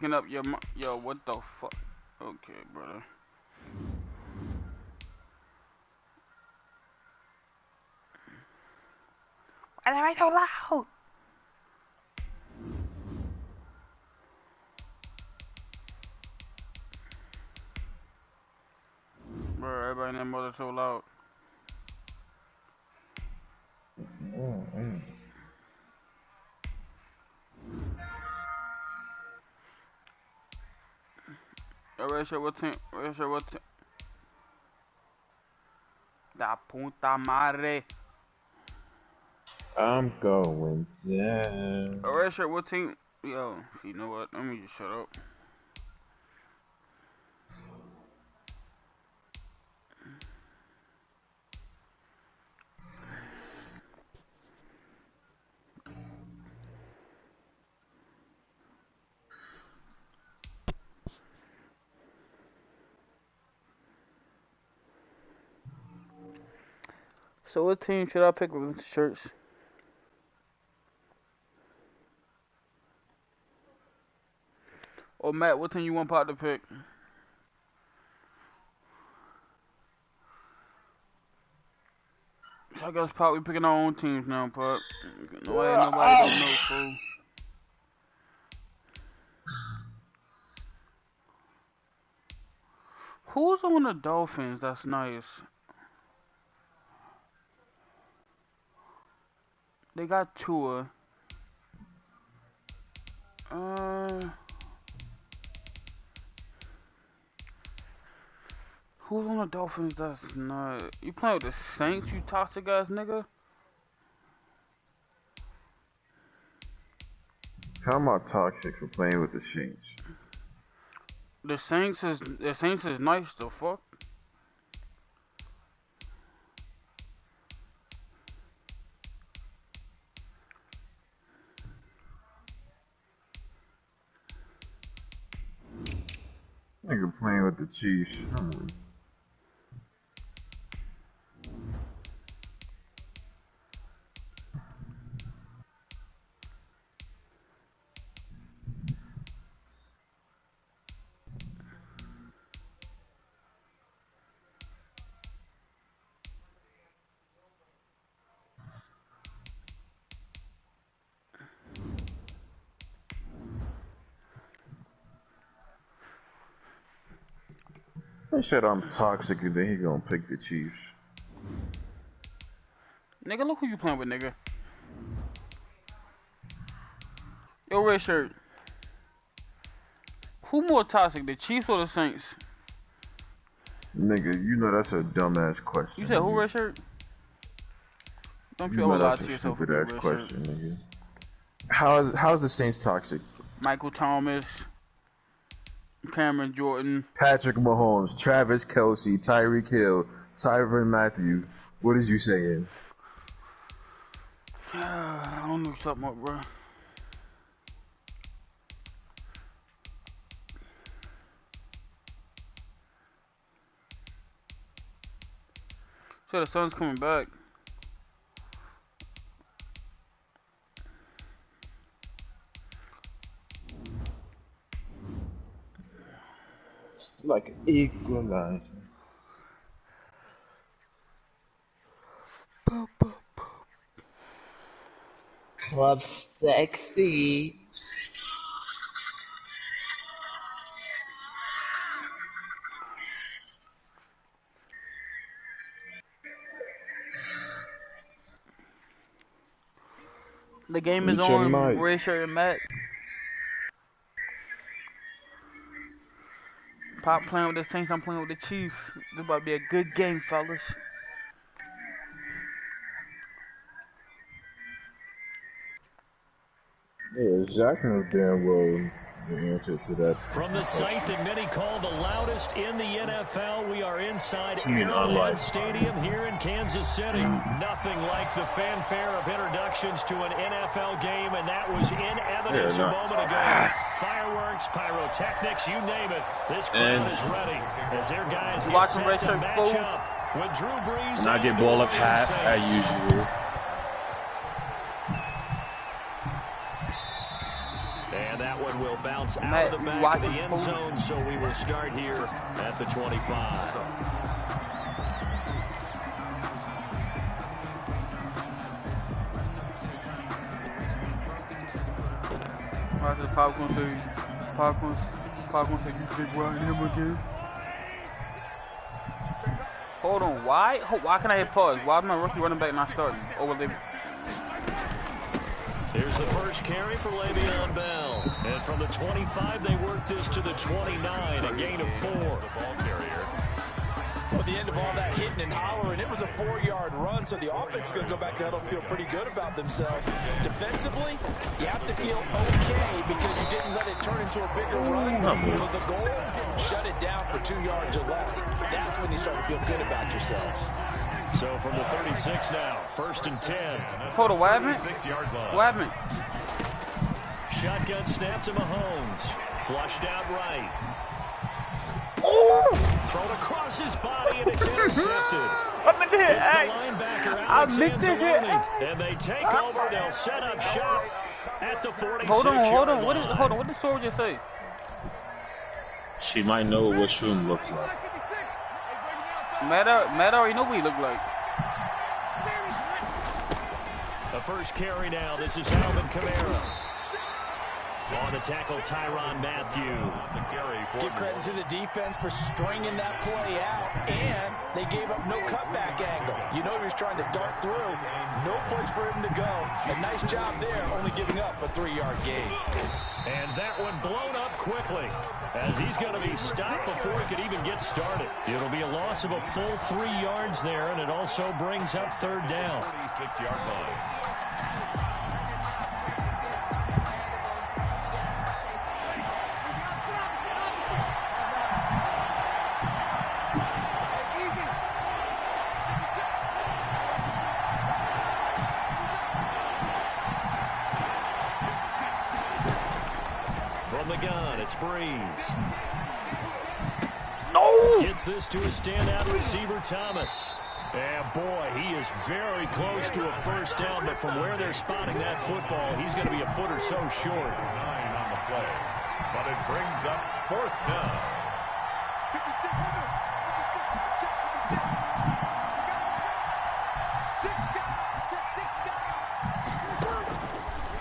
Picking up your yo, what the fuck? Okay, brother. Why am I so loud? Bro, everybody in that mother so loud. Red shirt, what team? Red shirt, what team? Da puta madre. I'm going down. Red shirt, what team? Yo, you know what? Let me just shut up. So what team should I pick with the shirts? Or Matt, what team you want Pop to pick? So I guess Pop, we picking our own teams now, Pop. No, ain't nobody gonna know, fool. Who's on the Dolphins? That's nice. They got Tua. Who's on the Dolphins? That's not. You playing with the Saints? You toxic ass nigga. How am I toxic for playing with the Saints? The Saints is nice. The fuck. Nigga playing with the Chiefs. They said I'm toxic and then he gonna pick the Chiefs. Nigga, look who you playing with, nigga. Yo, red shirt. Who more toxic, the Chiefs or the Saints? Nigga, you know that's a dumbass question. You said who, nigga. red shirt? Don't you You ever know lie that's to a yourself stupid again, ass red question, shirt. nigga. How's the Saints toxic? Michael Thomas, Cameron Jordan, Patrick Mahomes, Travis Kelce, Tyreek Hill, Tyron Matthew. What is you saying? I don't know something up, bro. So the sun's coming back. Like an equalizer. Club sexy. The game is Meet your on, mic. red shirt and Matt. Pop playing with the Saints, I'm playing with the Chiefs. This about to be a good game, fellas. Yeah, Zach knows damn well the answer to that. From the site that many call the loudest in the NFL, we are inside mean Arrowhead unlike? Stadium here in Kansas City. Nothing like the fanfare of introductions to an NFL game, and that was in evidence a moment ago. Fireworks, pyrotechnics, you name it. This crowd is ready as their guys get set to match up with Drew Brees. And I get ball up half as usual. And that one will bounce it's out of the back of the end zone, so we will start here at the 25. Right to the popcorn say, popcorn say, you big white him again. Hold on, why can I hit pause? Why is my rookie running back not starting? Or will they? Here's the first carry for Le'Veon Bell. And from the 25, they work this to the 29, a gain of 4. The ball carrier. Well, at the end of all that hitting and hollering, it was a 4-yard run, so the offense is going to go back there and feel pretty good about themselves. Defensively, you have to feel okay because you didn't let it turn into a bigger run. But the goal, shut it down for 2 yards or less. That's when you start to feel good about yourselves. So from the 36 now, 1st and 10. Hold on, what happened? What happened? Shotgun snap to Mahomes. Flushed out right. Oh! Thrown across his body, and it's intercepted. I meant to hit. It's the linebacker, Alex Anzalone. And they take over. They'll set up shop at the 46-yard line. Hold on. What did the story just say? She might know what Shroom looks like. Matt already know what he look like. The first carry now. This is Alvin Kamara. On the tackle, Tyrann Mathieu. Give credit to the defense for stringing that play out, and they gave up no cutback angle. You know he was trying to dart through. No place for him to go. A nice job there, only giving up a 3-yard gain. And that one blown up quickly, as he's going to be stopped before he could even get started. It'll be a loss of a full 3 yards there, and it also brings up 3rd down. 36-yard line. It's Breeze. No! Gets this to his standout receiver, Thomas. And boy, he is very close to a 1st down, but from where they're spotting that football, he's going to be a foot or so short. 9 on the play, but it brings up 4th down.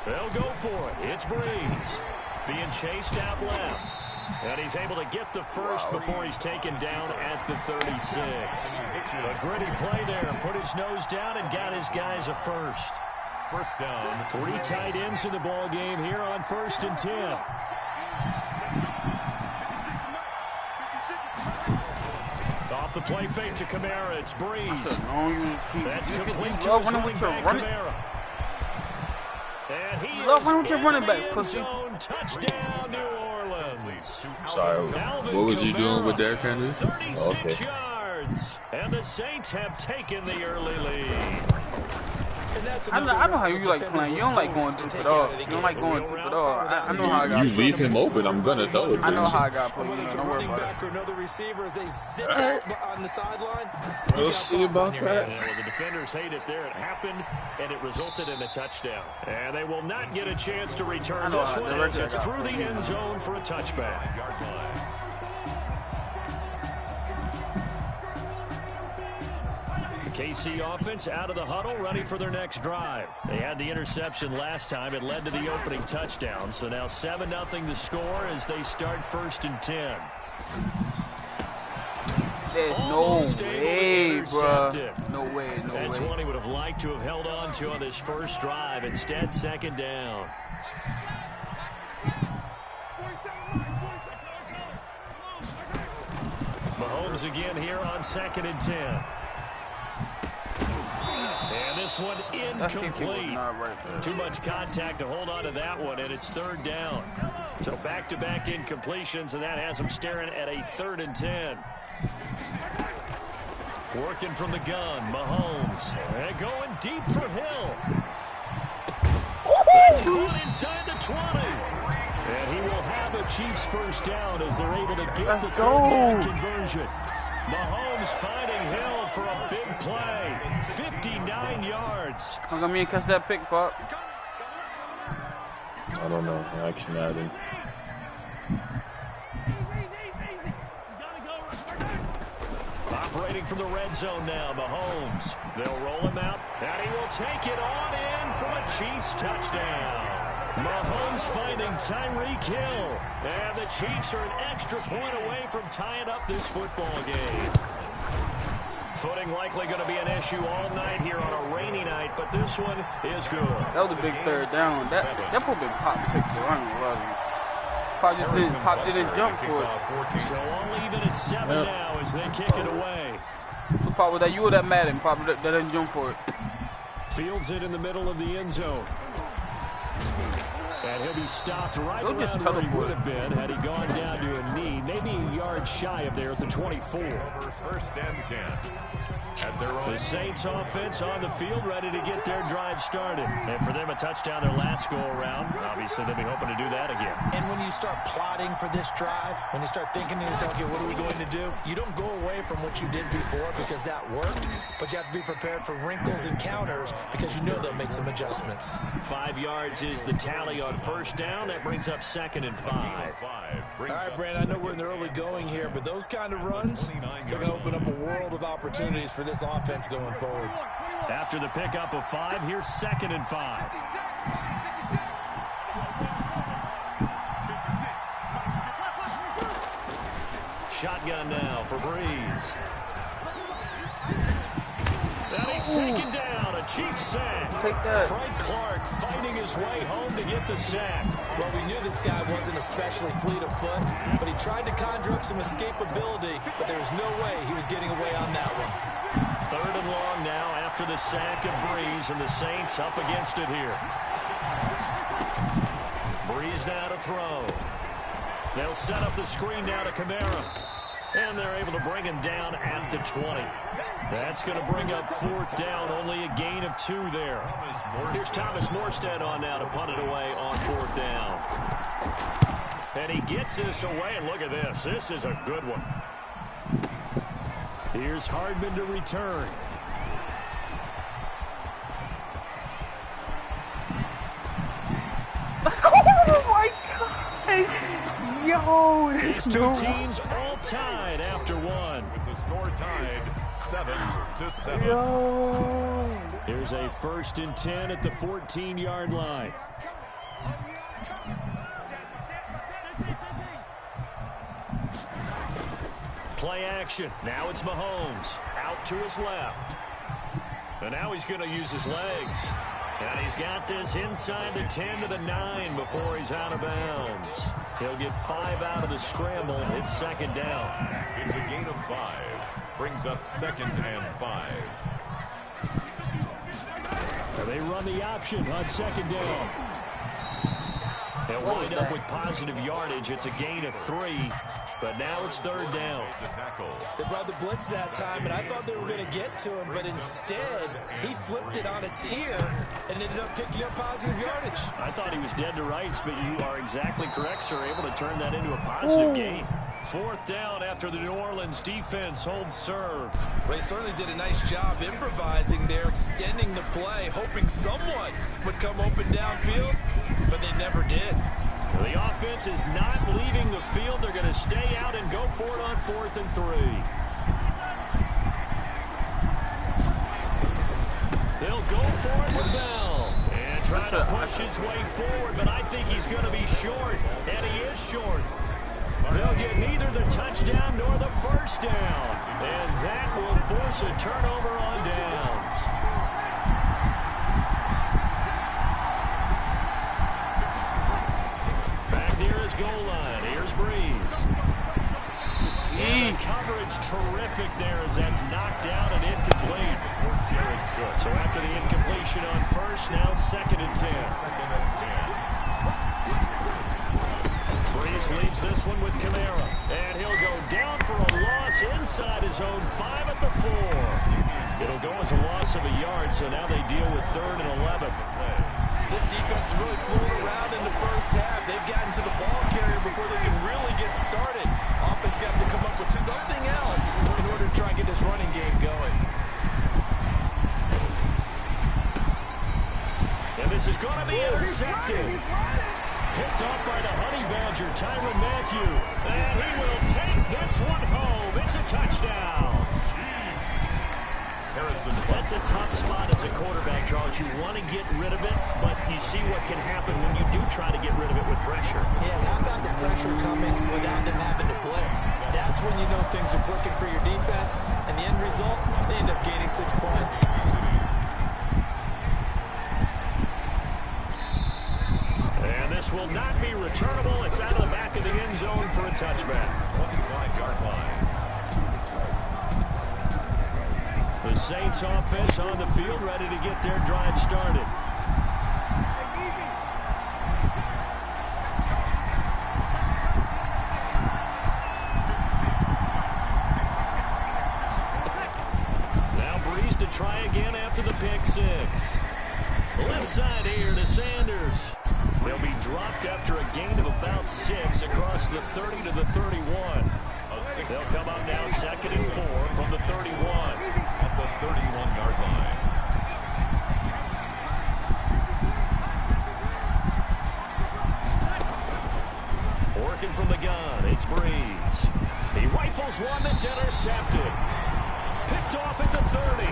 They'll go for it. It's Breeze. Being chased out left. And he's able to get the first before he's taken down at the 36. A gritty play there. Put his nose down and got his guys a first. 1st down. 3 tight ends in the ball game here on 1st and 10. Off the play fake to Kamara. It's Breeze. That's complete to his running back, Kamara. And he is in the end zone. Touchdown, New Orleans. Sorry, what was you doing with Derrick Henry? 36 yards. And the Saints have taken the early lead. I know how you like playing. You don't like going deep at all. You don't like going deep at all. I know how I got. You leave him open, I'm gonna throw it. I know how I got played. Don't worry about it. Another receiver as they sit there on the sideline. We'll see about that. Well, the defenders hate it there. It happened, and it resulted in a touchdown. And they will not get a chance to return this one as it's through the end zone for a touchback. KC offense out of the huddle, ready for their next drive. They had the interception last time. It led to the opening touchdown. So now 7-0 the score as they start 1st and 10. There's no way, bro. No way, no way. That's one he would have liked to have held on to on this first drive. Instead, 2nd down. Mahomes again here on 2nd and 10. And this one incomplete. Too much contact to hold on to that one, and it's 3rd down. So back-to-back incompletions, and that has them staring at a 3rd and 10. Working from the gun, Mahomes. And going deep for Hill. That's caught inside the 20. And he will have a Chiefs 1st down as they're able to get the 3rd down conversion. Mahomes finding Hill for a big play. 59 yards. I'm going to catch that pick, Pop. I don't know. Action Madden. Operating from the red zone now, Mahomes. They'll roll him out, and he will take it on in for a Chiefs touchdown. Mahomes finding Tyreek Hill. And the Chiefs are an extra point away from tying up this football game. Footing likely going to be an issue all night here on a rainy night, but this one is good. That was a big third down. That probably been Pop picked the run. Pop didn't jump for it. So only even at 7 now as they kick it away. So Pop, was that you or that Madden? Pop that didn't jump for it. Fields it in the middle of the end zone. And he'll be stopped right around where he would have been had he gone down to a knee, maybe a yard shy of there at the 24. First and 10. At their own. The Saints offense on the field ready to get their drive started. And for them, a touchdown their last go-around. Obviously, they'll be hoping to do that again. And when you start plotting for this drive, when you start thinking to yourself, okay, what are we going to do? You don't go away from what you did before because that worked, but you have to be prepared for wrinkles and counters because you know they'll make some adjustments. 5 yards is the tally on first down. That brings up 2nd and 5. All right, Brandon, I know we're in the early going here, but those kind of runs, they're going to open up a world of opportunities for this offense going forward. After the pickup of 5, here's 2nd and 5. Shotgun now for Breeze. And he's taken down. A Chiefs sack. Take that. Frank Clark fighting his way home to get the sack. Well, we knew this guy wasn't especially fleet of foot, but he tried to conjure up some escapability, but there was no way he was getting away on that one. 3rd and long now after the sack of Breeze, and the Saints up against it here. Breeze now to throw. They'll set up the screen now to Kamara. And they're able to bring him down at the 20. That's going to bring up 4th down, only a gain of 2 there. Here's Thomas Morstead on now to punt it away on 4th down. And he gets this away, and look at this. This is a good one. Here's Hardman to return. Oh my God! Yo, These two teams all tied after 1. With the score tied 7-7. Yo. Here's a 1st and 10 at the 14-yard line. Play action. Now it's Mahomes. Out to his left. And now he's going to use his legs. And he's got this inside the 10 to the 9 before he's out of bounds. He'll get 5 out of the scramble. It's 2nd down. It's a gain of 5. Brings up 2nd and 5. They run the option on 2nd down. They'll wind up with positive yardage. It's a gain of 3. But now it's 3rd down. They brought the blitz that time, and I thought they were going to get to him, but instead, he flipped it on its ear and ended up picking up positive yardage. I thought he was dead to rights, but you are exactly correct, sir. Able to turn that into a positive gain. 4th down after the New Orleans defense holds serve. Well, he certainly did a nice job improvising there, extending the play, hoping someone would come open downfield, but they never did. The offense is not leaving the field. They're going to stay out and go for it on 4th and 3. They'll go for it with Bell. And try to push his way forward, but I think he's going to be short, and he is short. They'll get neither the touchdown nor the 1st down. And that will force a turnover on downs. Back near his goal line. Here's Breeze. And the coverage terrific there as that's knocked down and incomplete. So after the incompletion on 1st, now 2nd and 10. Breeze leads this one with Kamara. And he'll go down for a loss inside his own 5 at the 4. It'll go as a loss of a yard, so now they deal with 3rd and 11. This defense really flew around in the first half. They've gotten to the ball carrier before they can really get started. Offense got to come up with something else in order to try and get this running game going. And this is going to be intercepted. Picked off by the Honey Badger, Tyrann Mathieu. And he will take this one home. It's a touchdown. That's a tough spot as a quarterback, Charles. You want to get rid of it, but you see what can happen when you do try to get rid of it with pressure. Yeah, and how about the pressure coming without them having to blitz? That's when you know things are clicking for your defense, and the end result, they end up gaining 6 points. And this will not be returnable. It's out of the back of the end zone for a touchback. 25-yard line. The Saints offense on the field, ready to get their drive started. Now Breeze to try again after the pick six. Left side here to Sanders. They'll be dropped after a gain of about 6 across the 30 to the 31. They'll come up now 2nd and 4 from the 31. At the 31-yard line. Working from the gun, it's Breeze. He rifles one that's intercepted. Picked off at the 30.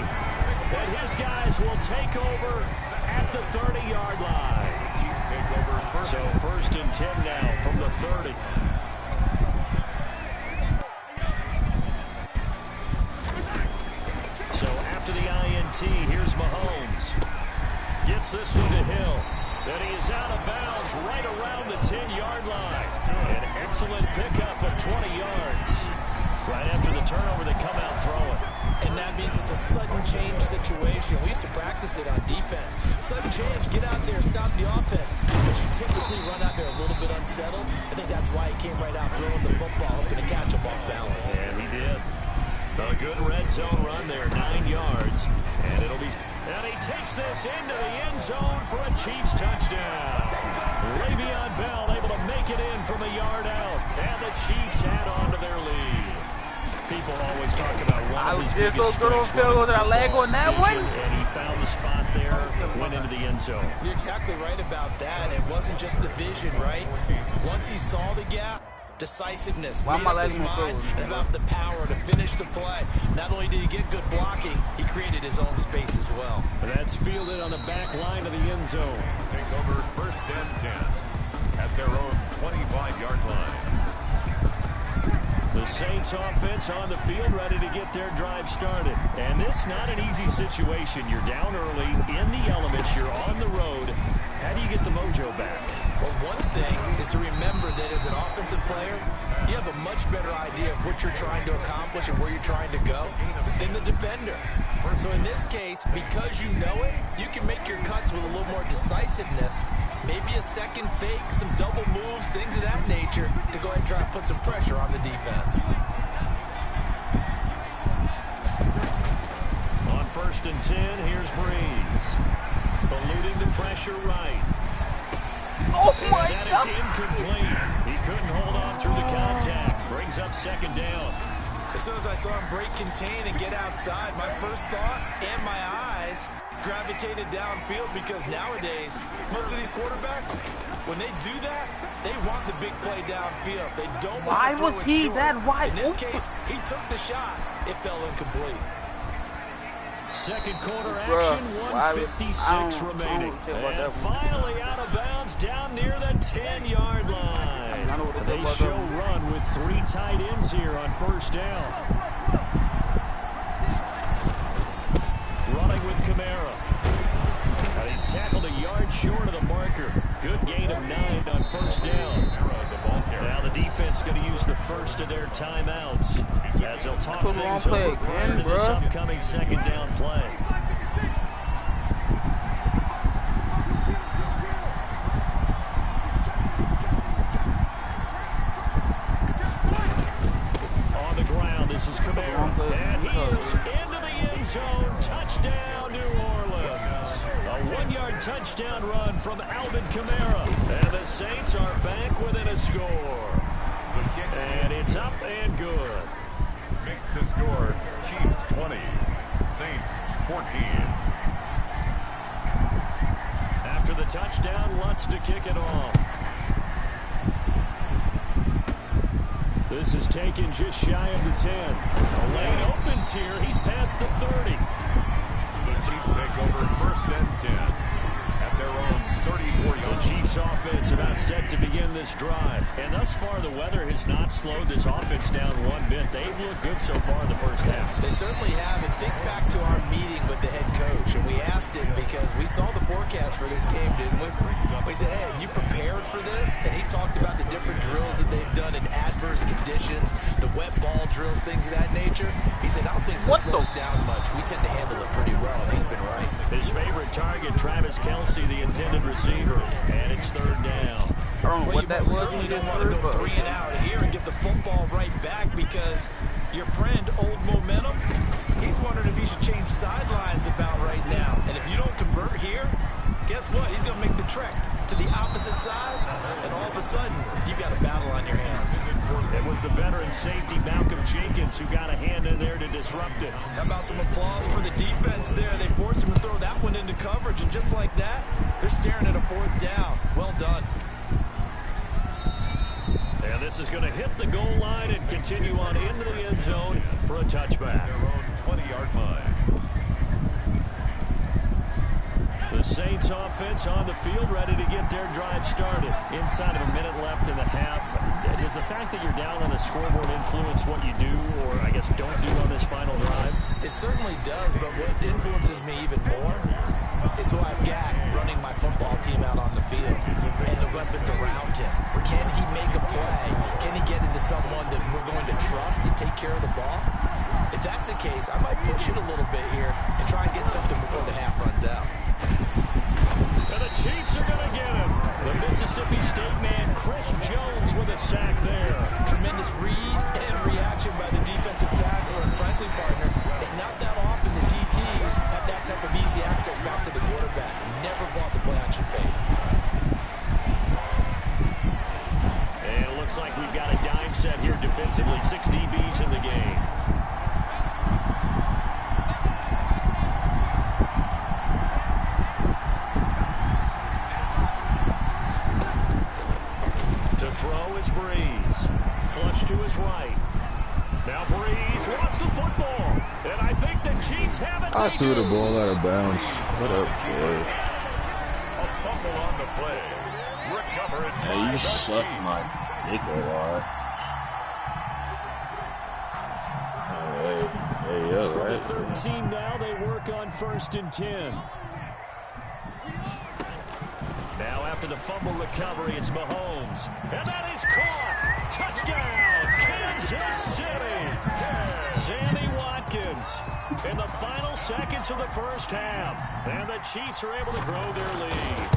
And his guys will take over at the 30-yard line. So 1st and 10 now from the 30. So after the INT, here's Mahomes. Gets this one to Hill. Then he is out of bounds right around the 10-yard line. An excellent pickup of 20 yards. Right after the turnover, they come out throwing. And that means it's a sudden change situation. We used to practice it on defense. Sudden change, get out there, stop the offense. But you typically run out there a little bit unsettled. I think that's why he came right out throwing the football, hoping to catch him off balance. And he did. A good red zone run there, 9 yards. And it'll be... And he takes this into the end zone for a Chiefs touchdown. Le'Veon Bell able to make it in from a yard out. And the Chiefs add on to their lead. People always talk about one of his biggest strengths running and he found the spot there, went into the end zone. You're exactly right about that. It wasn't just the vision, right? Once he saw the gap, decisiveness, made up his mind, and about the power to finish the play. Not only did he get good blocking, he created his own space as well. That's fielded on the back line of the end zone. Take over 1st and 10 at their own 25-yard line. The Saints offense on the field, ready to get their drive started. And this not an easy situation. You're down early, in the elements, you're on the road. How do you get the mojo back? Well, one thing is to remember that as an offensive player, you have a much better idea of what you're trying to accomplish and where you're trying to go than the defender. So in this case, because you know it, you can make your cuts with a little more decisiveness. Maybe a second fake, some double moves, things of that nature to go ahead and try to put some pressure on the defense. On 1st and 10, here's Breeze. Eluding the pressure right. Oh my God. That God. is incomplete. He couldn't hold on through the contact. Brings up 2nd down. As soon as I saw him break contain and get outside, my first thought and my eyes gravitated downfield because nowadays, most of these quarterbacks, when they do that, they want the big play downfield. They don't want to throw it short. Why was he that wide? In this case, he took the shot. It fell incomplete. Second quarter action, 1:56 remaining. And finally out of bounds down near the 10-yard line. They show run with 3 tight ends here on 1st down. Running with Kamara. And he's tackled a yard short of the marker. Good gain of 9 on 1st down. Now the defense going to use the first of their timeouts as they'll talk things over prior to this upcoming 2nd down play. On the ground, this is Kamara. And he is into the end zone. Touchdown, New Orleans. A 1-yard touchdown run from Alvin Kamara. And the Saints are back within a score. And it's up and good. Makes the score Chiefs 20, Saints 14. After the touchdown, Lutz to kick it off. The This is taken just shy of the 10. The lane opens here. He's past the 30. The Chiefs take over 1st and 10 at their own 34-yard. The Chiefs offense about set to begin this drive. And thus far, the weather has not slowed this offense down one bit. They've looked good so far in the first half. They certainly have. And think back to our meeting with the head coach. And we asked him because we saw the forecast for this game, didn't we? We said, hey, have you prepared for this? And he talked about the different drills that they've done in adverse conditions, the wet ball drills, things of that nature. He said, I don't think it's going to slow us down much. We tend to handle it pretty well, and he's been right. His favorite target, Travis Kelce, the intended receiver. And it's 3rd down. I don't know what that was. Certainly don't want to go 3 and out here and get the football right back because your friend, Old Momentum, he's wondering if he should change sidelines about right now. And if you don't convert here, guess what? He's going to make the trek to the opposite side, and all of a sudden, you've got a battle on your hands. It was the veteran safety, Malcolm Jenkins, who got a hand in there to disrupt it. How about some applause for the defense there? They forced him to throw that one into coverage, and just like that, they're staring at a 4th down. Well done. And this is going to hit the goal line and continue on into the end zone for a touchback. Their own 20-yard line. The Saints offense on the field, ready to get their drive started. Inside of a minute left in the half. Does the fact that you're down on the scoreboard influence what you do, or I guess don't do on this final drive? It certainly does, but what influences me even more is who I've got running my football team out on the field and the weapons around him. Can he make a play? Can he get into someone that we're going to trust to take care of the ball? If that's the case, I might push it a little bit here and try and get something before the half runs out. And the Chiefs are going to get him. The Mississippi State man, Chris Jones, with a sack there. Tremendous read and reaction by the defensive tackle. And frankly, partner, it's not that often the DTs have that type of easy access back to the quarterback. Never bought the play action fake. And it looks like we've got a dime set here defensively. 6 DBs in the game. Flush to his right. Now Breeze wants the football. And I think the Chiefs have it. I threw the ball out of bounds. What up, boy? A fumble on the play. Recover it. Hey, you suck my dick a lot. Hey, yo, right? 13 now, they work on 1st and 10. Now after the fumble recovery, it's Mahomes. And that is caught. Touchdown, Kansas City. Sammy Watkins in the final seconds of the first half. And the Chiefs are able to grow their lead.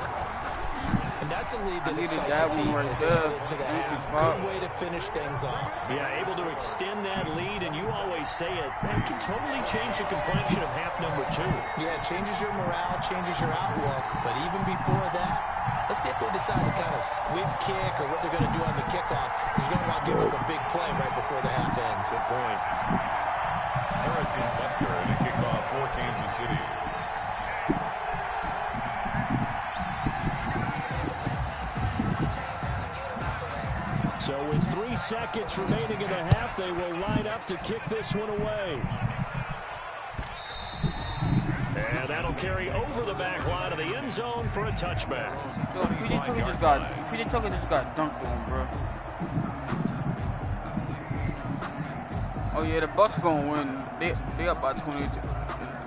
And that's a lead that excites a team as they head into the half. Good way to finish things off. Yeah, able to extend that lead, and you always say it, that can totally change the complexion of half number 2. Yeah, it changes your morale, changes your outlook. But even before that, let's see if they decide to kind of squib kick or what they're going to do on the kickoff, because you don't want to give up a big play right before the half ends. Good point. Harrison Butker in a kickoff for Kansas City. So with 3 seconds remaining in the half, they will line up to kick this one away. And that'll carry over the back line of the end zone for a touchback. Yo, PJ Tucker just got dunked on, bro. Oh yeah, the Bucks gonna win. They up by 22.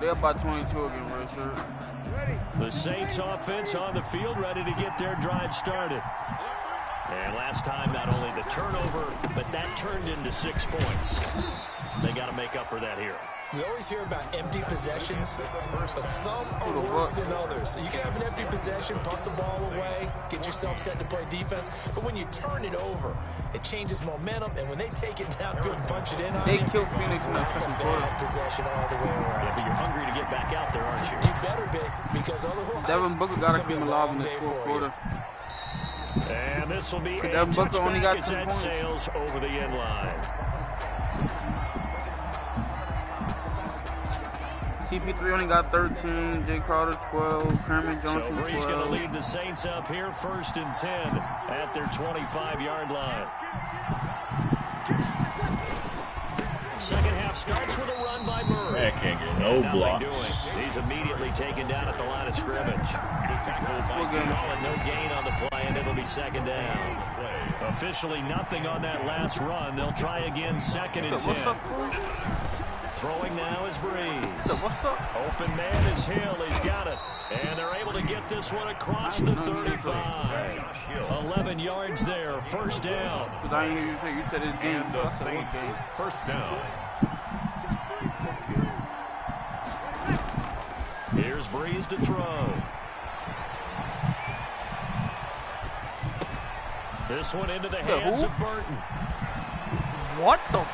They up by 22 again, red shirt. The Saints offense on the field, ready to get their drive started. And last time, not only the turnover, but that turned into 6 points. They got to make up for that here. We always hear about empty possessions, but some are worse than others. You can have an empty possession, punt the ball away, get yourself set to play defense, but when you turn it over, it changes momentum, and when they take it downfield and punch it in on They you, killed Phoenix in that that's a second bad quarter. possession all the way around. Yeah, but you're hungry to get back out there, aren't you? You better be, because otherwise, Devin Booker got to it's gonna be come a alive long in this day fourth for quarter. And this will be a Devin Booker only got touchback as 2 that points. sails over the end line. CP3 only got 13, Jay Crowder 12, Kermit So Johnson Brees going to 12. lead the Saints up here, 1st and 10 at their 25-yard line. No block. He's immediately taken down at the line of scrimmage. Call it no gain on the play, and it'll be second down. Officially nothing on that last run. They'll try again, 2nd and 10. Throwing now is Breeze. Open man is Hill. He's got it. And they're able to get this one across the 35. 11 yards there. First down. And the Saints first down. Here's Breeze to throw. This one into the hands of Burton. What the?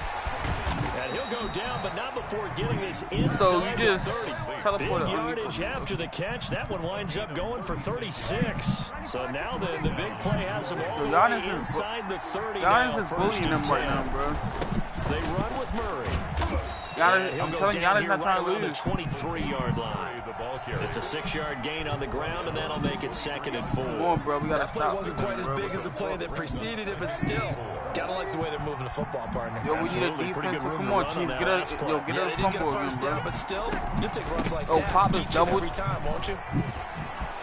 And he'll go down, but not before getting this inside So you just the 30. Big yardage after the catch. That one winds up going for 36. So now then, the big play has him all the way inside the 30 now. Giannis is bullying them right now, bro. They run with Murray. I'm telling you, Giannis not trying to lose. The 23-yard line. It's a 6-yard gain on the ground, and that'll make it 2nd and 4. Come on, bro. We gotta that play stop. wasn't quite as big as the play that preceded it, but still, gotta like the way they're moving the football, partner. Yo, we need a defense. Come on, Chief. Get us, get us a fumble again, bro. But still, you take runs like that. Pop is double every time, won't you?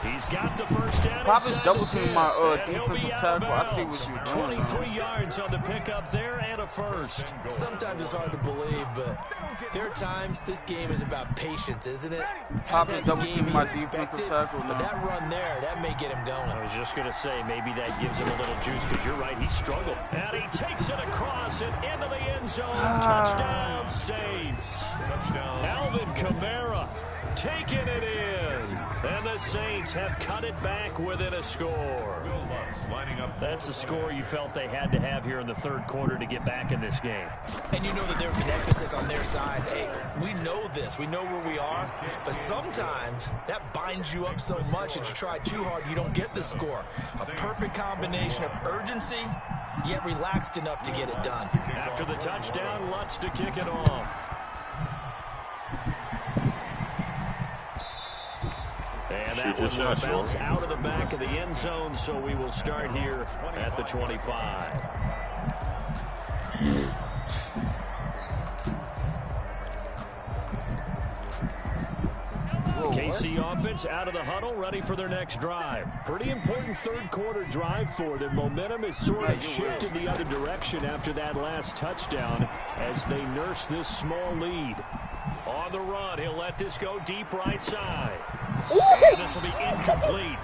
He's got the first down. Pop is double team my defensive tackle. I see what you're doing. 23 yards on the pickup there and a first. Sometimes it's hard to believe, but there are times this game is about patience, isn't it? Pop is double team my defensive tackle but now. that run there, that may get him going. I was just going to say, maybe that gives him a little juice, because you're right, he struggled. And he takes it across and into the end zone. Touchdown, Saints. Touchdown. Alvin Kamara taking it in. And the Saints have cut it back within a score. That's a score you felt they had to have here in the third quarter to get back in this game. And you know that there was an emphasis on their side. Hey, we know this. We know where we are. But sometimes that binds you up so much that you try too hard, you don't get the score. A perfect combination of urgency, yet relaxed enough to get it done. After the touchdown, Lutz to kick it off. And that one will bounce out of the back of the end zone, so we will start here at the 25. KC offense out of the huddle, ready for their next drive. Pretty important third quarter drive for them. Momentum is sort of shifted the other direction after that last touchdown as they nurse this small lead. On the run, he'll let this go deep right side. And this will be incomplete.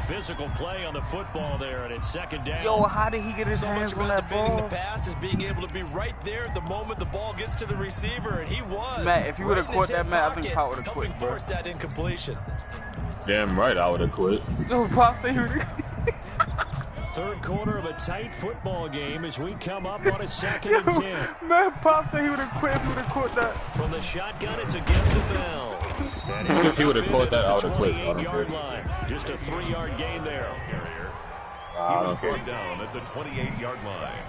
Physical play on the football there, and it's second down. Yo, how did he get his hands on that ball? The pass is being able to be right there the moment the ball gets to the receiver, and he was. Matt, if you would have caught that, Matt, I think Pop would have quit, bro. Force that incompletion. Damn right, I would have quit. Yo, Pop, he would Third quarter of a tight football game as we come up on a 2nd and 10. Man, Pop said he would have quit if he would have caught that. From the shotgun, it's against the Bell. If he would have caught that, I would have quit. Just a 3-yard gain there. I don't care. Down at the 28-yard line.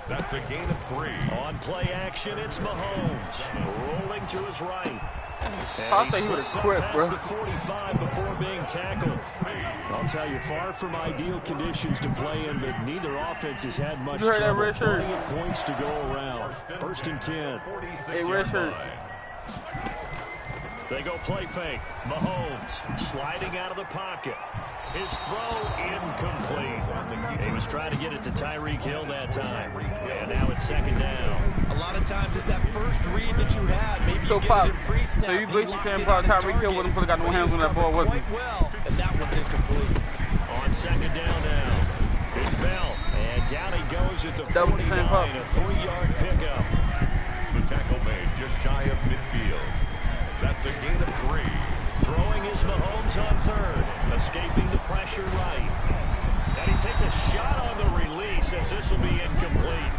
That's a gain of 3. On play action, it's Mahomes rolling to his right. I think he would have quit, bro. The 45 before being tackled. I'll tell you, far from ideal conditions to play in, but neither offense has had much trouble. Plenty of points to go around. 1st and 10. Hey, Richard. They go play fake. Mahomes sliding out of the pocket. His throw incomplete. He was trying to get it to Tyreek Hill that time. And now it's second down. A lot of times it's that first read that you had. Maybe so you Pop, get it in pre-snap. so you believe you saying Tyreek Hill wouldn't have got no hands on that ball, wasn't he? Well, and that one's incomplete. On second down now. It's Bell. And down he goes at the 49. A 3-yard pickup. The tackle made just shy of midfield. That's a gain of 3. Throwing is Mahomes on third. Escaping the pressure right. And he takes a shot on the release as this will be incomplete.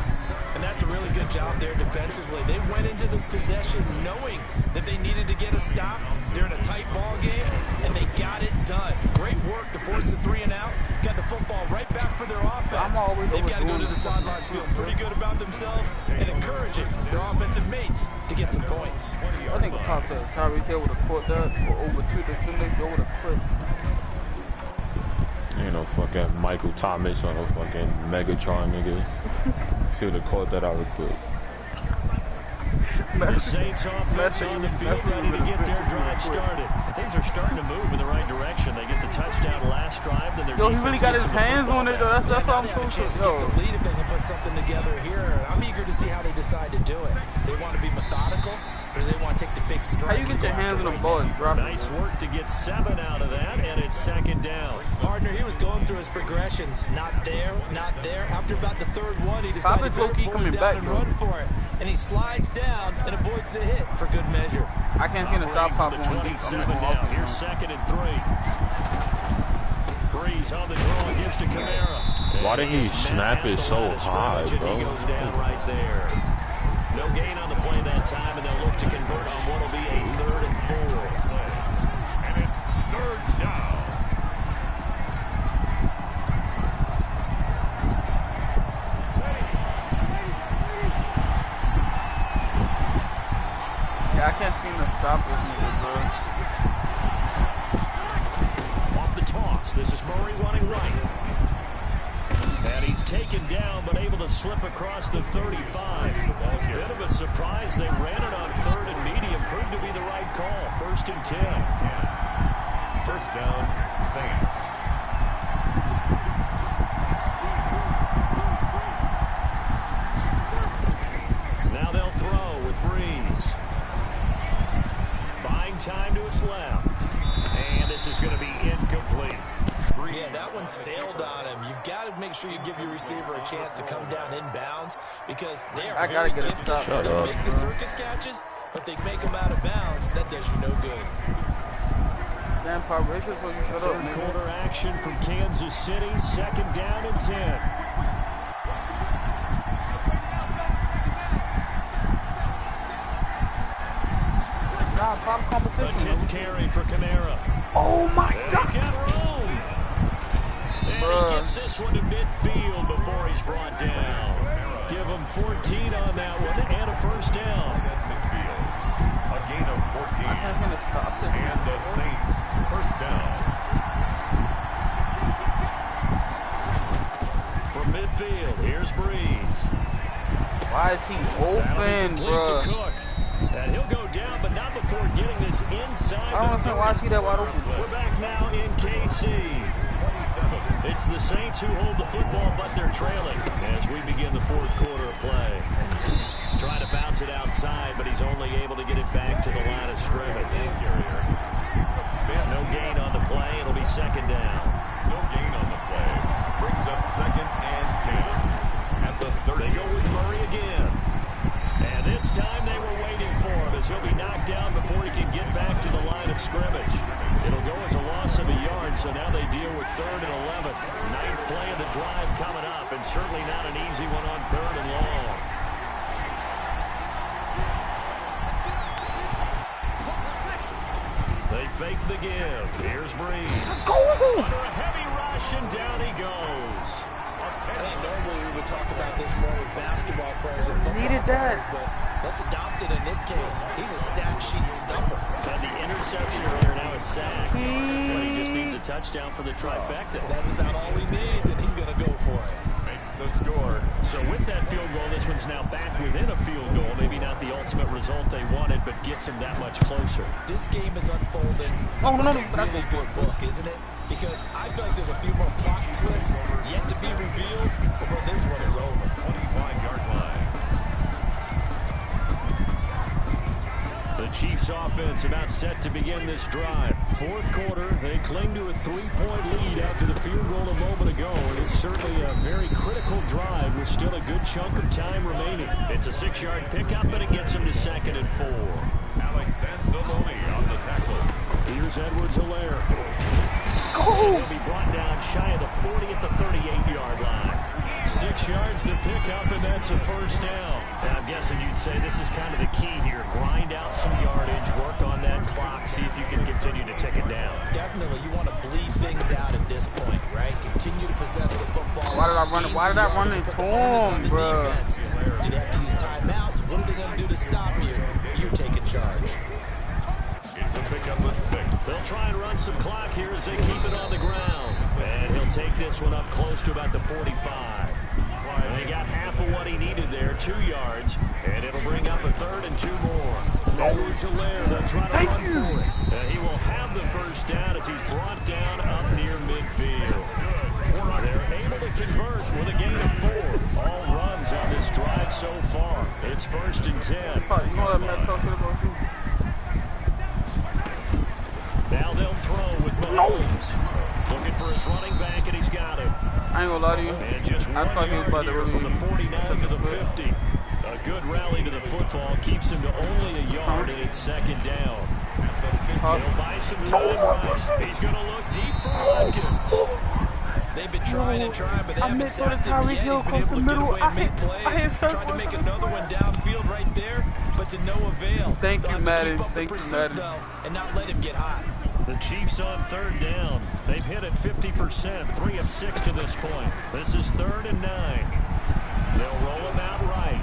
And that's a really good job there defensively. They went into this possession knowing that they needed to get a stop. They're in a tight ball game, and they got it done. Great work to force the 3 and out. Got the football right back for their offense. They've got to go to the sidelines feeling pretty good about themselves and encouraging their offensive mates to get some points. I think Pop said Tyreek Hill would have caught that for over 2 defenders. They would have quit. You know, fucking Michael Thomas on a fucking Megatron, nigga. If he would have caught that, I would quit. The Saints offense on the field ready to get their drive started. Things are starting to move in the right direction. They get the touchdown last drive, then their Yo, he defense really got his gets hands on it, though. That's all I'm They have a chance so to get the lead if they can put something together here. I'm eager to see how they decide to do it. They want to be methodical, or they want to take the big strike. How you get your hands on the ball and drop it? Nice work to get 7 out of that, and it's second down. Partner, he was going through his progressions. Not there, not there. After about the third one, he decided to pull it down and run for it. And he slides down and avoids the hit for good measure. I can't see the stop pop the on 27 down. Here's second and 3. Breeze on the draw and gives to Kamara. Why did he snap it so high, bro? He goes down right there. No gain on the play that time, and they'll look to convert on what will be a 3rd and 4. And it's 3rd down. Yeah, I can't seem to stop this nigga, bro. Off the toss, this is Murray running right. And he's taken down, but able to slip across the 35. Bit of a surprise. They ran it on 3rd and medium. Proved to be the right call. 1st and 10. 1st down, Saints. Now they'll throw with Breeze. Buying time to his left. And this is going to be incomplete. Yeah, that one sailed on him. You've got to make sure you give your receiver a chance to come down inbounds because they are very gifted. They make the circus catches, but they make them out of bounds. That does you no good. Damn, Pop, this is what you shut up, Third quarter action from Kansas City. 2nd down and 10. Nah, Pop competition. The 10th carry for Kamara. Oh my God! He's got room. And he gets this one to midfield before he's brought down. Give him 14 on that one and a 1st down. Midfield. A gain of 14. And the Saints 1st down. From midfield, here's Breeze. Why is he open, bro? Cook. And he'll go down, but not before getting this inside. I don't know why I see that wide open. We're back now in KC. It's the Saints who hold the football, but they're trailing as we begin the 4th quarter of play. Trying to bounce it outside, but he's only able to get it back to the line of scrimmage. No gain on the play. It'll be 2nd down. No gain on the play. Brings up 2nd and 10. At the 30. They go with Murray again. And this time they were waiting for him as he'll be knocked down before he can get back to the line of scrimmage. It'll go as a loss of a yard, so now they deal with 3rd and 11. 9th play of the drive coming up, and certainly not an easy one on 3rd and long. They fake the give. Here's Breeze. Under a heavy rush, and down he goes. I think normally we would talk about this more with basketball players and football Needed that. players, but let's adopt it in this case. He's a stat sheet stuffer. Had the interception earlier, now a sack. But he just needs a touchdown for the trifecta. That's about all he needs, and he's going to go for it. Makes the score. So with that field goal, this one's now back within a field goal. Maybe not the ultimate result they wanted, but gets him that much closer. This game is unfolding like a really good book, isn't it? Because I feel like there's a few more plot twists yet to be revealed before this one is over. 25-yard line. The Chiefs offense about set to begin this drive. 4th quarter, they cling to a 3-point lead after the field goal a moment ago. And it's certainly a very critical drive with still a good chunk of time remaining. It's a 6-yard pickup, but it gets him to 2nd and 4. Alex Anzalone on the tackle. Here's Edwards-Helaire. He'll be brought down shy of the 40 at the 38-yard line. 6 yards to pick up, and that's a 1st down. And I'm guessing you'd say this is kind of the key here. Grind out some yardage, work on that clock, see if you can continue to tick it down. Definitely, you want to bleed things out at this point, right? Continue to possess the football. Why did I run it? Why did I run it to him, bro? Do they have to use timeouts? What are they going to do to stop you? You're taking charge. It's a pickup of 6. They'll try and run some clock here as they keep it on the ground. And he'll take this one up close to about the 45. And they got half of what he needed there, 2 yards. And it'll bring up a 3rd and 2 more. Edwards-Helaire, they'll try to run for it. He will have the first down as he's brought down up near midfield. They're able to convert with a gain of 4. All runs on this drive so far. It's 1st and 10. Now they'll throw with Mahomes. Looking for his running back, and he's got him. I ain't gonna lie to you. And just I thought he was about to really from the 49 to the 50. A good rally to the football keeps him to only a yard, and it's 2nd down. He'll buy some time right. He's going to look deep for Watkins. They've been trying and trying, but they haven't sacked him yet. He's been able to get away and make plays. Tried to make another one downfield right there, but to no avail. Thank you, Madden. Keep up the pursuit, though, and not let him get hot. The Chiefs on 3rd down. They've hit it 50%, 3 of 6 to this point. This is 3rd and 9. They'll roll him out right.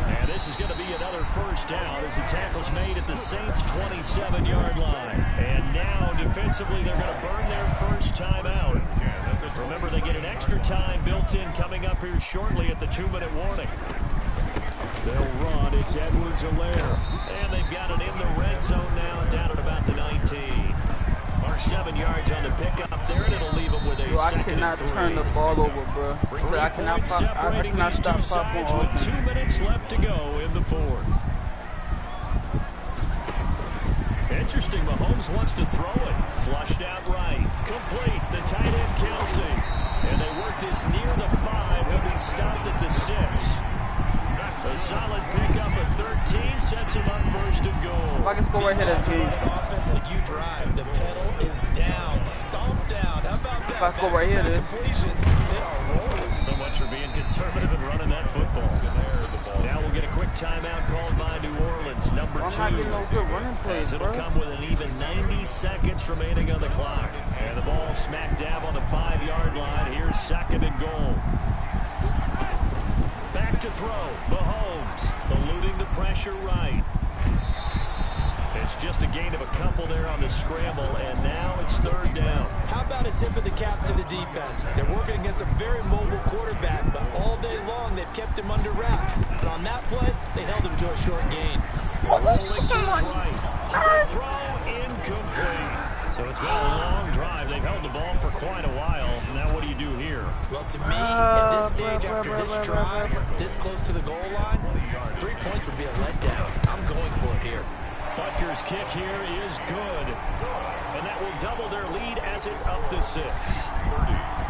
And this is going to be another first down as the tackle's made at the Saints' 27-yard line. And now, defensively, they're going to burn their first timeout. Remember, they get an extra time built in coming up here shortly at the 2-minute warning. They'll run. It's Edwards-Helaire. And they've got it in the red zone now, down at about the 19. Mark 7 yards on the pickup there, and it'll leave them with a bro, I 2nd cannot and 3. turn the ball over, bro. I cannot stop popping with 2 minutes left to go in the 4th. Interesting, Mahomes wants to throw it. Flushed out right. Complete. The tight end, Kelsey. And they work this near the 5. He'll be stopped at the 6. A solid pickup at 13 sets him up 1st and goal. If I can score right here, that's game. Offense like you drive. The pedal is down. Stomp down. How about that? If I score right here, then. Completions, they are rolling. So much for being conservative and running that football. Now we'll get a quick timeout called by New Orleans, number 2. I'm not getting no good running plays, It'll bro. come with an even 90 seconds remaining on the clock. And the ball smack dab on the 5-yard line. Here's 2nd and goal. Back to throw. Mahomes eluding the pressure right. It's just a gain of a couple there on the scramble, and now it's 3rd down. How about a tip of the cap to the defense? They're working against a very mobile quarterback, but all day long they've kept him under wraps. And on that play, they held him to a short gain. Rolling to his right. Throw incomplete. So it's been a long drive. They've held the ball for quite a while. Now what do you do here? Well, to me, at this stage, after this drive, this close to the goal line, 3 points would be a letdown. I'm going for it here. Butker's kick here is good. And that will double their lead as it's up to 6.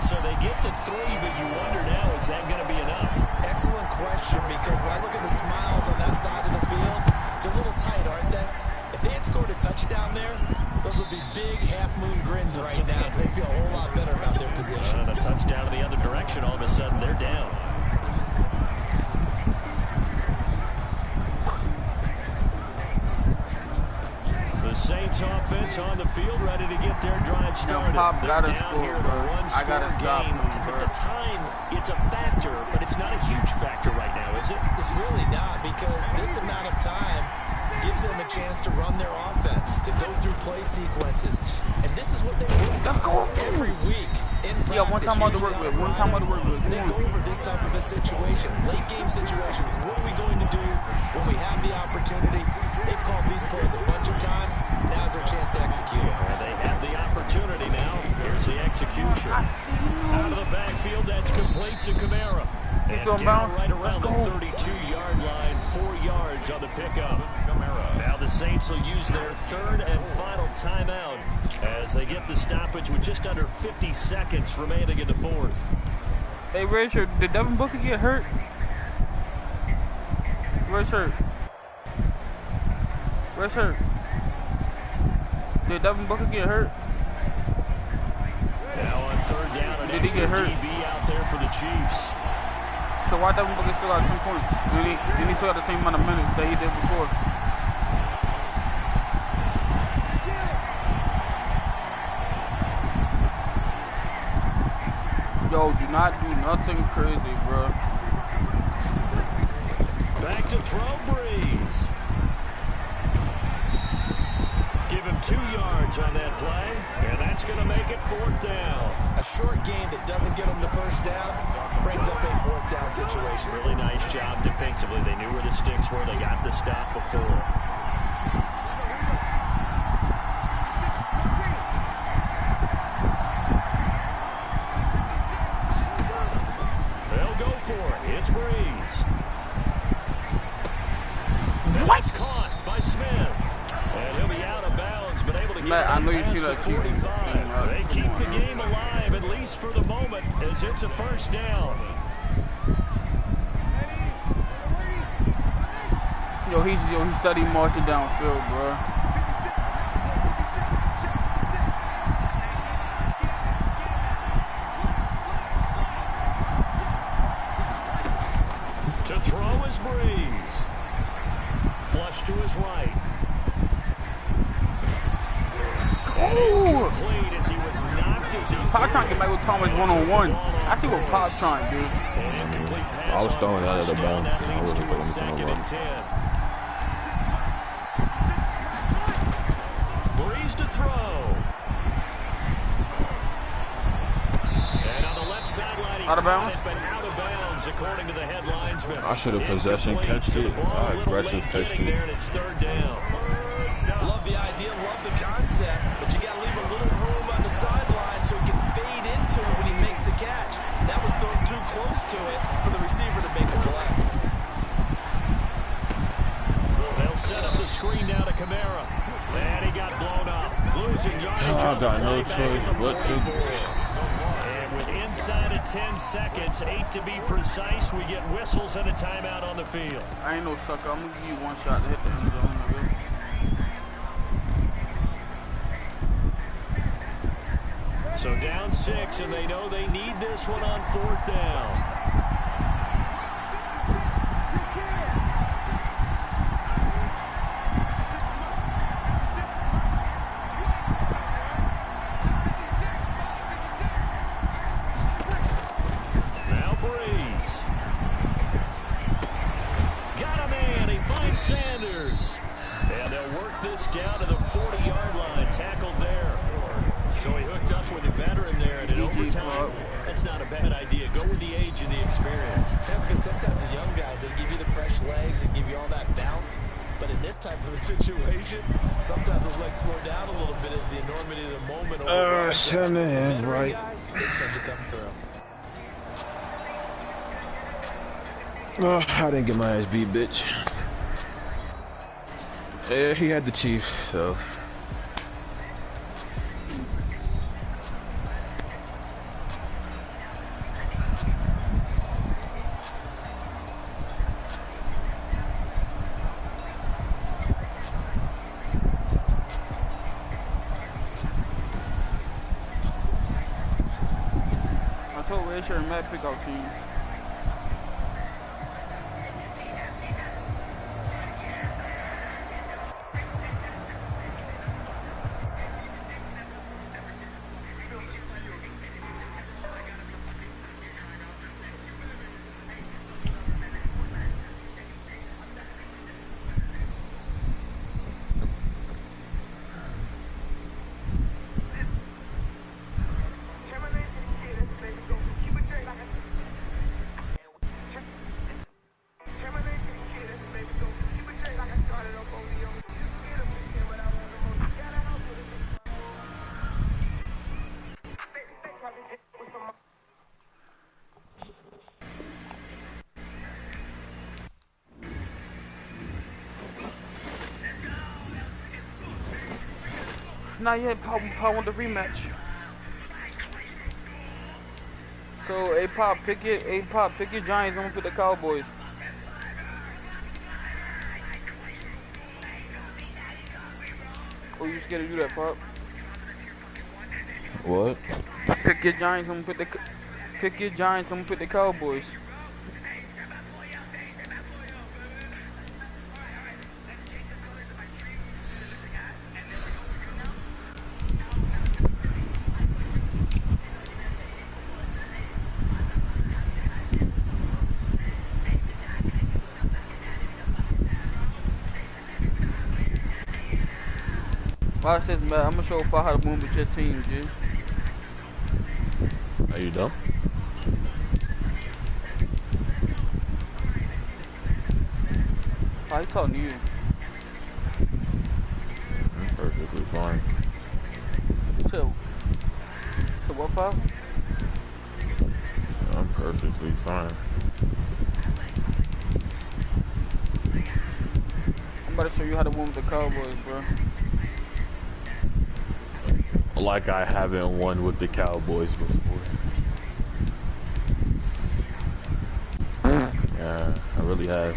So they get to 3, but you wonder now, is that going to be enough? Excellent question, because when I look at the smiles on that side of the field, they're a little tight, aren't they? If they had scored a touchdown there, those would be big half-moon grins right now because they feel a whole lot better about their position. And a touchdown in the other direction, all of a sudden they're down. The Saints offense on the field ready to get their drive started. Pop They're gotta down score, here in bro. a I gotta stop game. him, bro. But the time, it's a factor, but it's not a huge factor right now, is it? It's really not, because this amount of time gives them a chance to run their offense, to go through play sequences. And this is what they work on every week in practice. Yeah, one time on the work with. They go over this type of a situation, late game situation. What are we going to do when we have the opportunity? They've called these plays a bunch of times. Now's their chance to execute it. Well, they have the opportunity now. Here's the execution. Out of the backfield, that's complete to Kamara. And down right around the 32-yard line, 4 yards on the pickup. Now the Saints will use their 3rd and final timeout as they get the stoppage with just under 50 seconds remaining in the 4th. Hey, Richard, did Devin Booker get hurt? Where's hurt? Where's hurt? Did Devin Booker get hurt? Now on 3rd down, an Did he extra get hurt? DB out there for the Chiefs. So why Devin Booker still got 10 points? And he took out the same amount of minutes that he did before. Yo, do not do nothing crazy, bro. Back to throw, Breeze. Give him 2 yards on that play, and that's going to make it 4th down. A short gain that doesn't get them the first down brings up a 4th fourth down situation. Really nice job defensively. They knew where the sticks were. They got the stop before. They'll go for it. It's Breeze. And it's caught by Smith. And he'll be out of bounds, but able to get I know you past see the that 45. They keep the game alive, at least for the moment, as it's a first down. Yo, he's steady marching downfield, bro. To throw is Breeze. Flush to his right. Ooh! As he was knocked as he Pop trying to get Michael Thomas one-on-one. I see what Pop's trying to do. I was throwing out of the bounds. I wasn't throwing anything on. Breeze to throw. And on the left sideline, he Out of bounds? but out of bounds, according to the headlines. I should have possession catched it. Aggressive catched it. And it's third down. Love the idea, love the concept, but you got to leave a little room on the sideline so he can fade into it when he makes the catch. That was thrown too close to it for the receiver to make the play. They'll set up the screen now to Kamara. And he got blown up. Losing yardage. I got no choice but to. And with inside of 10 seconds, 8 to be precise, we get whistles and a timeout on the field. I ain't no sucker. I'm gonna give you one shot to hit the end zone, nigga. So down 6, and they know they need this one on fourth down. Now Breeze. Got a man. He finds Sanders. And they'll work this down to the 40-yard line. Tackled there. So he hooked up with a veteran there, and in overtime, that's not a bad idea. Go with the age and the experience. Yeah, because sometimes the young guys, they give you the fresh legs, they give you all that bounce. But in this type of a situation, sometimes those legs slow down a little bit as the enormity of the moment. Right. Guys, they tend to come through. Oh, I didn't get my ass beat, bitch. Yeah, he had the Chiefs, so. I told Ray and Matt pick out teams. Not yet, Pop want the rematch. So, A-Pop, pick it. A-Pop, pick your Giants. I'm gonna pick the Cowboys. Oh, you scared to do that, Pop? What? Pick your Giants. I'm gonna put the. Pick your Giants. I'm gonna put the Cowboys. Watch this, man. I'm gonna show Paul how to boom with your team, G. Are you done? Why he talking to you? I'm perfectly fine. So what, Pop? I'm perfectly fine. I'm about to show you how to win with the Cowboys, bro. Like I haven't won with the Cowboys before. Yeah, I really have.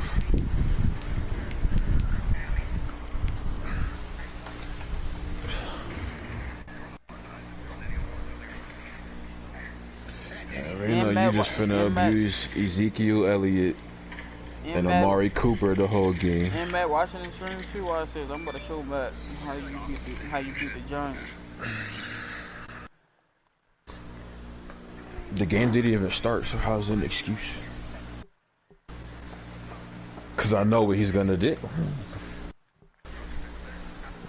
You know, you just finna abuse Ezekiel Elliott and Amari Cooper the whole game. And Matt watching the stream too. Watch this. I'm about to show Matt how you beat the Giants. The game didn't even start, so how's it an excuse? Cause I know what he's gonna do.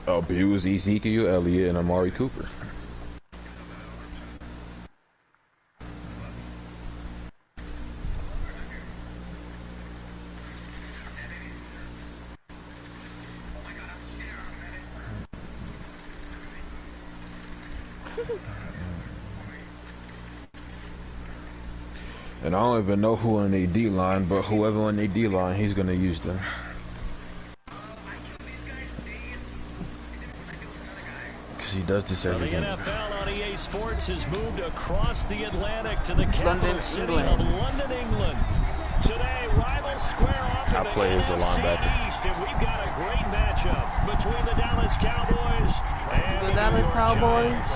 Abuse Ezekiel Elliott and Amari Cooper. And I don't even know who on the D-line, but whoever on the D-line, he's gonna use them. Because he does this every game. The NFL on EA Sports has moved across the Atlantic to the capital city of London, England. Today, rivals square off in the NFC East, and we've got a great matchup between the Dallas Cowboys and the Dallas Cowboys.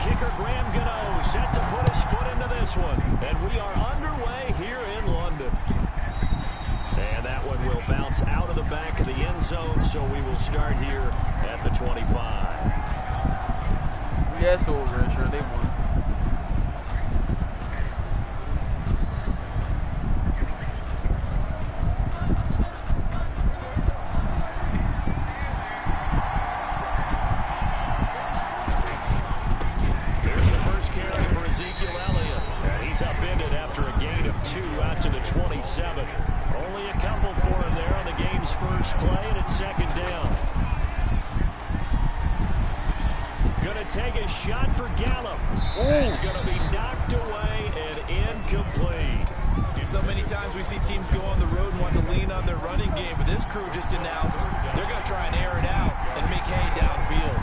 Kicker Graham Gano set to put his foot into this one, and we are underway here in London. And that one will bounce out of the back of the end zone, so we will start here at the 25. Yeah, it's over. Sure, they won. Upended after a gain of 2 out to the 27. Only a couple for him there on the game's first play, and it's second down. Gonna take a shot for Gallup. It's gonna be knocked away and incomplete. So many times we see teams go on the road and want to lean on their running game, but this crew just announced they're gonna try and air it out and make hay downfield.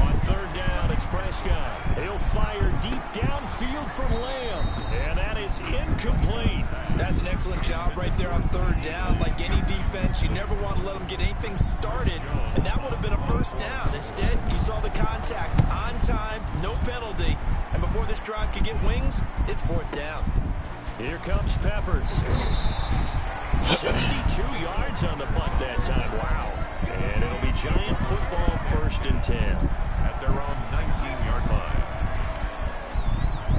On third down, it's Prescott. He'll fire deep downfield from Lamb, and that is incomplete. That's an excellent job right there on third down. Like any defense, you never want to let them get anything started, and that would have been a first down. Instead, you saw the contact on time, no penalty, and before this drive could get wings, it's fourth down. Here comes Peppers. 62 yards on the punt that time. Wow. And it'll be Giant football, 1st and 10. At their own 19-yard line.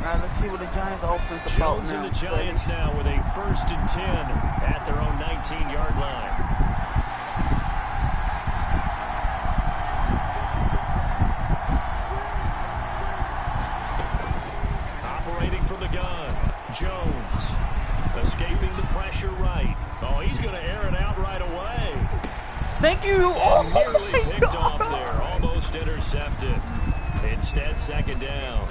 Alright, let's see what the Giants offense about Jones now. and the Giants now with a 1st and 10 at their own 19-yard line. Operating from the gun, Jones. Escaping the pressure right. Oh, he's going to air it out right away. Thank you. Oh, nearly picked off there. Almost intercepted. Instead, second down.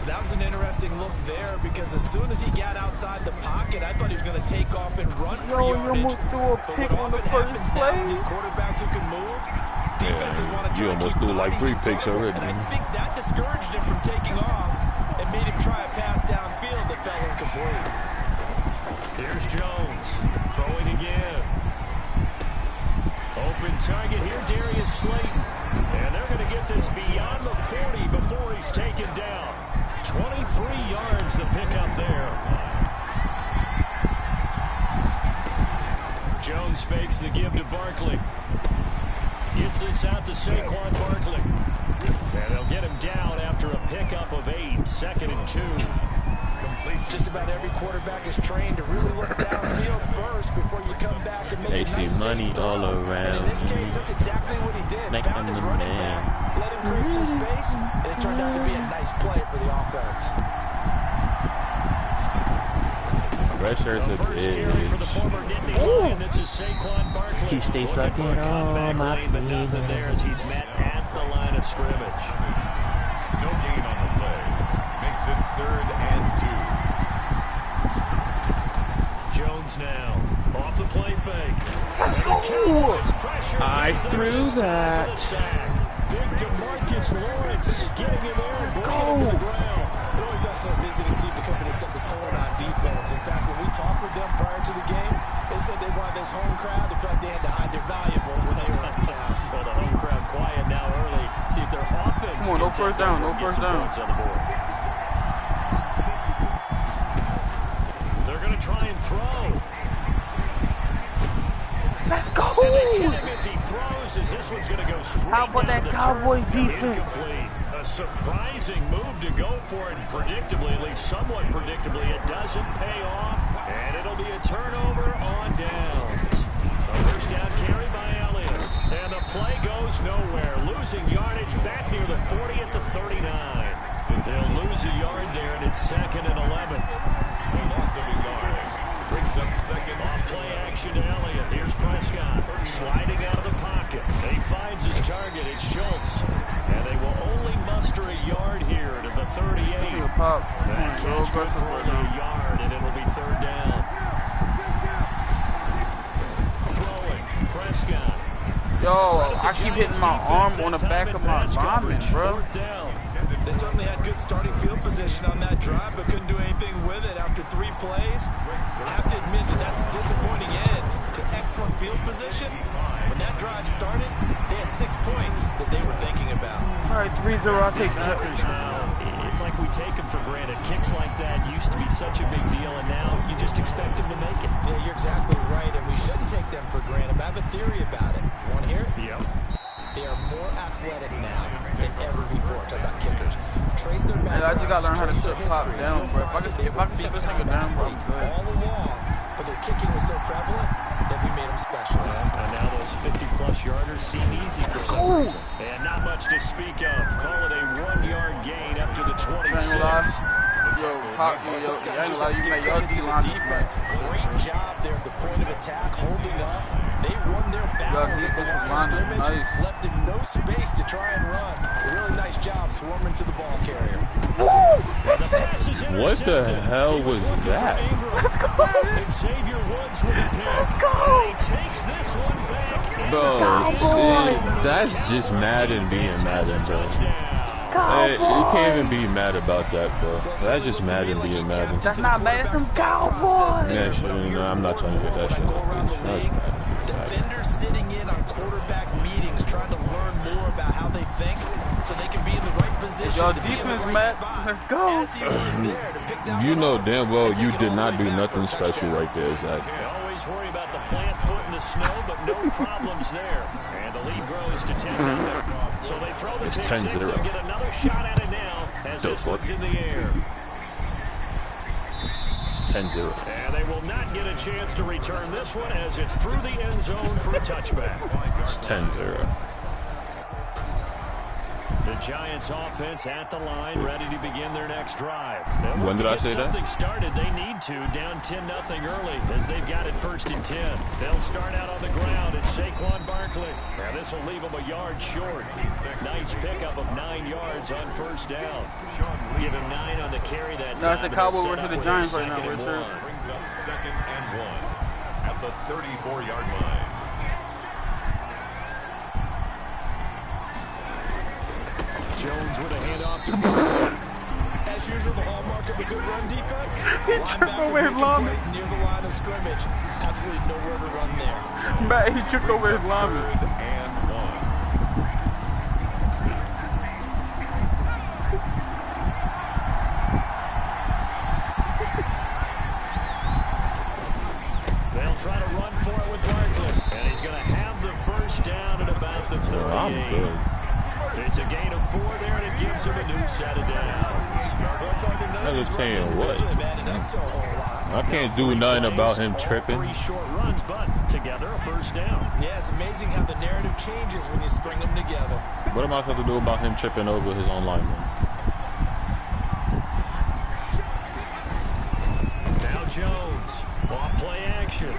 That was an interesting look there because as soon as he got outside the pocket, I thought he was going to take off and run for yardage. But what often happens now with these quarterbacks who can move, defenses want to try you almost threw like 3 picks already. And I think that discouraged him from taking off and made him try a pass downfield that fell incomplete. Here's Jones throwing again. Open target here, Darius Slayton. And they're going to get this beyond the 40 before he's taken down. 23 yards the pickup there. Jones fakes the give to Barkley. Gets this out to Saquon Barkley. And they'll get him down after a pickup of 8. 2nd and 2. Just about every quarterback is trained to really look downfield first before you come back and make they a nice see money all around. And in this case, that's exactly what he did. Make Found his running back, let him create some space, and it turned out to be a nice play for the offense. Red shirts are big. He stays sucking on my nothing there as he's met at the line of scrimmage. No gain on the play. Makes it 3rd and 2. Jones now off the play fake. I threw that. Big DeMarcus Lawrence getting him there and bringing him to the ground. It always helps for a visiting team to come in and set the tone on defense. In fact, when we talked with them prior to the game, they said they wanted this home crowd to feel like they had to hide their valuables when they were in town. Well, the home crowd quiet now early. See if their offense Come on, no first down, no first down. On the board. They're going to try and throw. Let's go! And they hit him as he throws, as this one's going to go straight. How about that Cowboys defense? Incomplete. A surprising move to go for it, predictably, at least somewhat predictably. It doesn't pay off, and it'll be a turnover on downs. A first down carry by Elliott, and the play goes nowhere. Losing yardage back near the 40 at the 39. They'll lose a yard there, and it's 2nd and 11. The loss of a yard brings up 2nd. Off play action to Elliott. Here's Prescott sliding out of the pocket. He finds his target. It's Schultz. And they will only muster a yard here to the 38. That catch good for only a yard, and it'll be 3rd down. Throwing. Prescott. Yo, I keep hitting my arm on the back of my lineman, bro. 4th down. They certainly had good starting field position on that drive, but couldn't do anything with it after 3 plays. I have to admit that that's a disappointing end to excellent field position. When that drive started, they had 6 points that they were thinking about. All right, 3-0, I'll take that. Kickers now, it's like we take them for granted. Kicks like that used to be such a big deal, and now you just expect them to make it. Yeah, you're exactly right, and we shouldn't take them for granted. But I have a theory about it. You want to hear it? Yep. They are more athletic now than ever before. Talk about kickers. Trace their Yeah, I just gotta learn how to their pop history. down, bro. If I can take this nigga down, bro, I'm athletes good. all along, but their kicking was so prevalent that we made them specialists. And now those 50-plus yarders seem easy for some reason. And not much to speak of. Call it a 1-yard gain up to the 26. Yo, pop, yo, I ain't gonna lie, you make your D-line defense. Great job there at the point of attack, holding up. They won their battles at the line of scrimmage, left in no space to try and run. A really nice job swarming to the ball carrier. What the hell was that? Xavier Woods with a pick. And he takes this one back. Bro, that's just Madden being Madden, bro. Hey, you can't even be mad about that, bro. That's just Madden being Madden. That's not bad, it's some Cowboys! Yeah, sure, no, I'm not trying to get that shit. That's Madden. Defenders sitting in on quarterback meetings trying to learn more about how they think so they can be in the right position. Y'all defense, Matt. Let's go. You know damn well you did not do nothing special right there, Zach. Always worry about the plant foot in the snow, but no problems there. And the lead grows to 10-0. So they throw the It's pick 10-0. six. They'll get another shot at it now as this one's in the air. 10-0. And they will not get a chance to return this one as it's through the end zone for a touchback. It's 10-0. The Giants offense at the line, ready to begin their next drive. When did I say that? Something started, they need to, down 10-0 early as they've got it 1st and 10. They'll start out on the ground. It's Saquon Barkley. Now this will leave them a yard short. Nice pickup of 9 yards on 1st down. Give him 9 on the carry that time. No, it's the Cowboys versus the Giants right now, Richard. Brings up 2nd and 1 at the 34-yard line. Jones with a handoff to Barkley. As usual, the hallmark of a good run defense. He tripped over his lineman. Near the line of scrimmage. Absolutely nowhere to run there. Matt, he tripped over his lineman. 3rd and 1. They'll try to run for it with Barkley. And he's going to have the 1st down at about the 38. I'm good. It's a gain of 4 there, and it gives him a new set of downs. I was saying what? I can't do nothing about him tripping. 3 short runs, but together a 1st down. Yeah, it's amazing how the narrative changes when you string them together. What am I supposed to do about him tripping over his own lineman? Jones, off play action.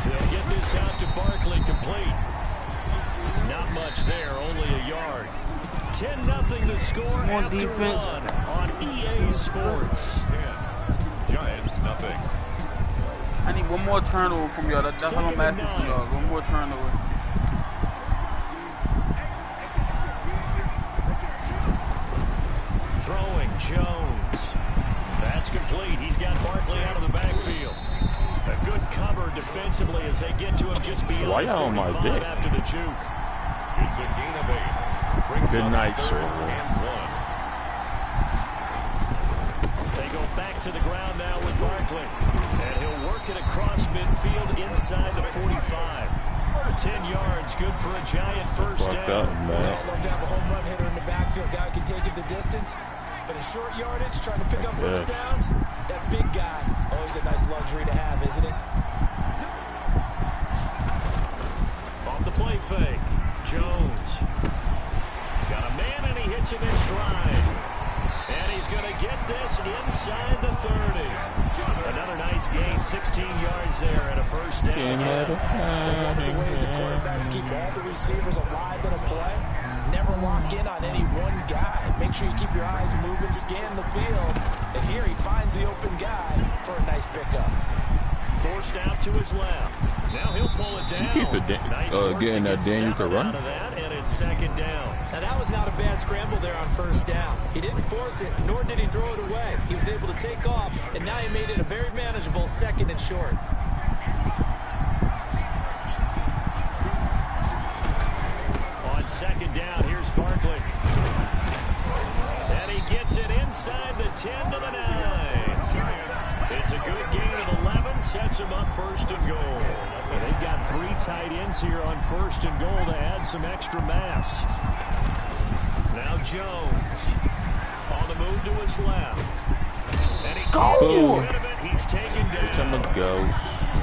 They'll get this out to Barkley, complete. Not much there, only a yard. 10-0 the score after defense. one on EA Sports. 10. Giants, nothing. I need one more turnover from y'all. That's all I'm asking from y'all. One more turnover. Throwing Jones. That's complete. He's got Barkley out of the backfield. A good cover defensively as they get to him just beyond Why y'all on my dick? after the juke. It's a gain of 8. Brings Good up night, 3rd sir. and 1. They go back to the ground now with Barkley. And he'll work it across midfield inside the 45. 10 yards, good for a Giant first Fucked down. up, man. I'd love to have a home run hitter in the backfield. Guy who can take it the distance. But in short yardage, trying to pick up first downs, that big guy, always a nice luxury to have, isn't it? Off the play fake. Jones. Got a man and he hits him in stride. And he's going to get this inside the 30. Another nice gain, 16 yards there and a first down. One of the ways that quarterbacks keep all the receivers alive in a play, never lock in on any one guy. Make sure you keep your eyes moving, scan the field. And here he finds the open guy for a nice pickup. Forced out to his left. Now he'll pull it down. Keep it getting that Daniel to run. Out of that, and it's second down. Now that was not a bad scramble there on first down. He didn't force it, nor did he throw it away. He was able to take off, and now he made it a very manageable 2nd and short. On second down, here's Barkley. And he gets it inside the 10 to the 9. It's a good gain of 11, sets him up 1st and goal. And they've got 3 tight ends here on 1st and goal to add some extra mass. Now Jones on the move to his left. And he can't get rid of it. He's taken down.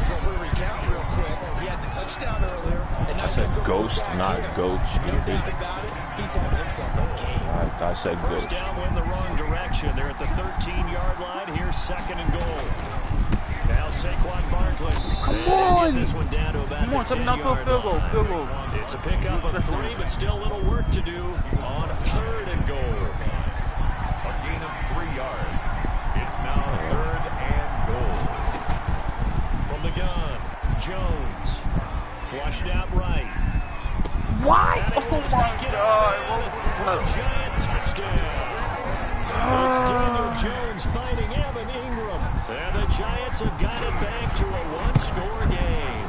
So we'll recount real quick. He had the touchdown earlier. And I said ghost, not goat. No doubt about it. He's having himself a game. I said ghost. First down went the wrong direction. They're at the 13-yard line. Here's 2nd and goal. Now Saquon Barkley. Come on. Get this one down to about Come on, the 7-0 10-yard field line. goal, field goal. It's a pickup of 3, but still a little work to do on 3rd and goal. A gain of 3 yards. It's now 3rd and goal. From the gun, Jones. Flushed out right. Why? And he Oh will take it my in for God. a Giant touchdown. It's Daniel Jones fighting Evan Ingram. And the Giants have got it back to a 1-score game.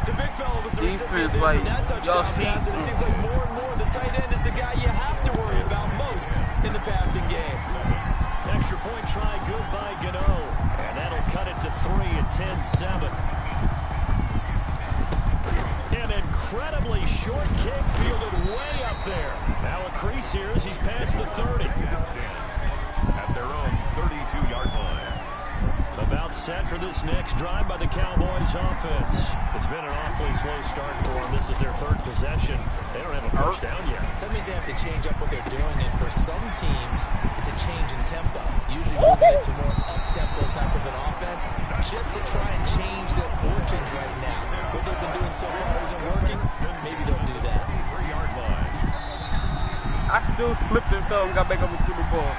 The big fella was the recipient Defense, there like, for that touchdown pass, and it seems like more and more the tight end is the guy you have to worry about most in the passing game. Extra point try good by Gano. And that'll cut it to 3 and 10-7. An incredibly short kick fielded way up there. Now a crease here as he's past the 30. At their own 32-yard line. About set for this next drive by the Cowboys offense. It's been an awfully slow start for them. This is their 3rd possession. They don't have a first down yet. So that means they have to change up what they're doing, and for some teams, it's a change in tempo. Usually moving into more up-tempo type of an offense, just to try and change their fortunes right now. What they've been doing so far isn't working. Maybe they'll do that. 3-yard line. I still slipped and fell and got back up and threw the ball.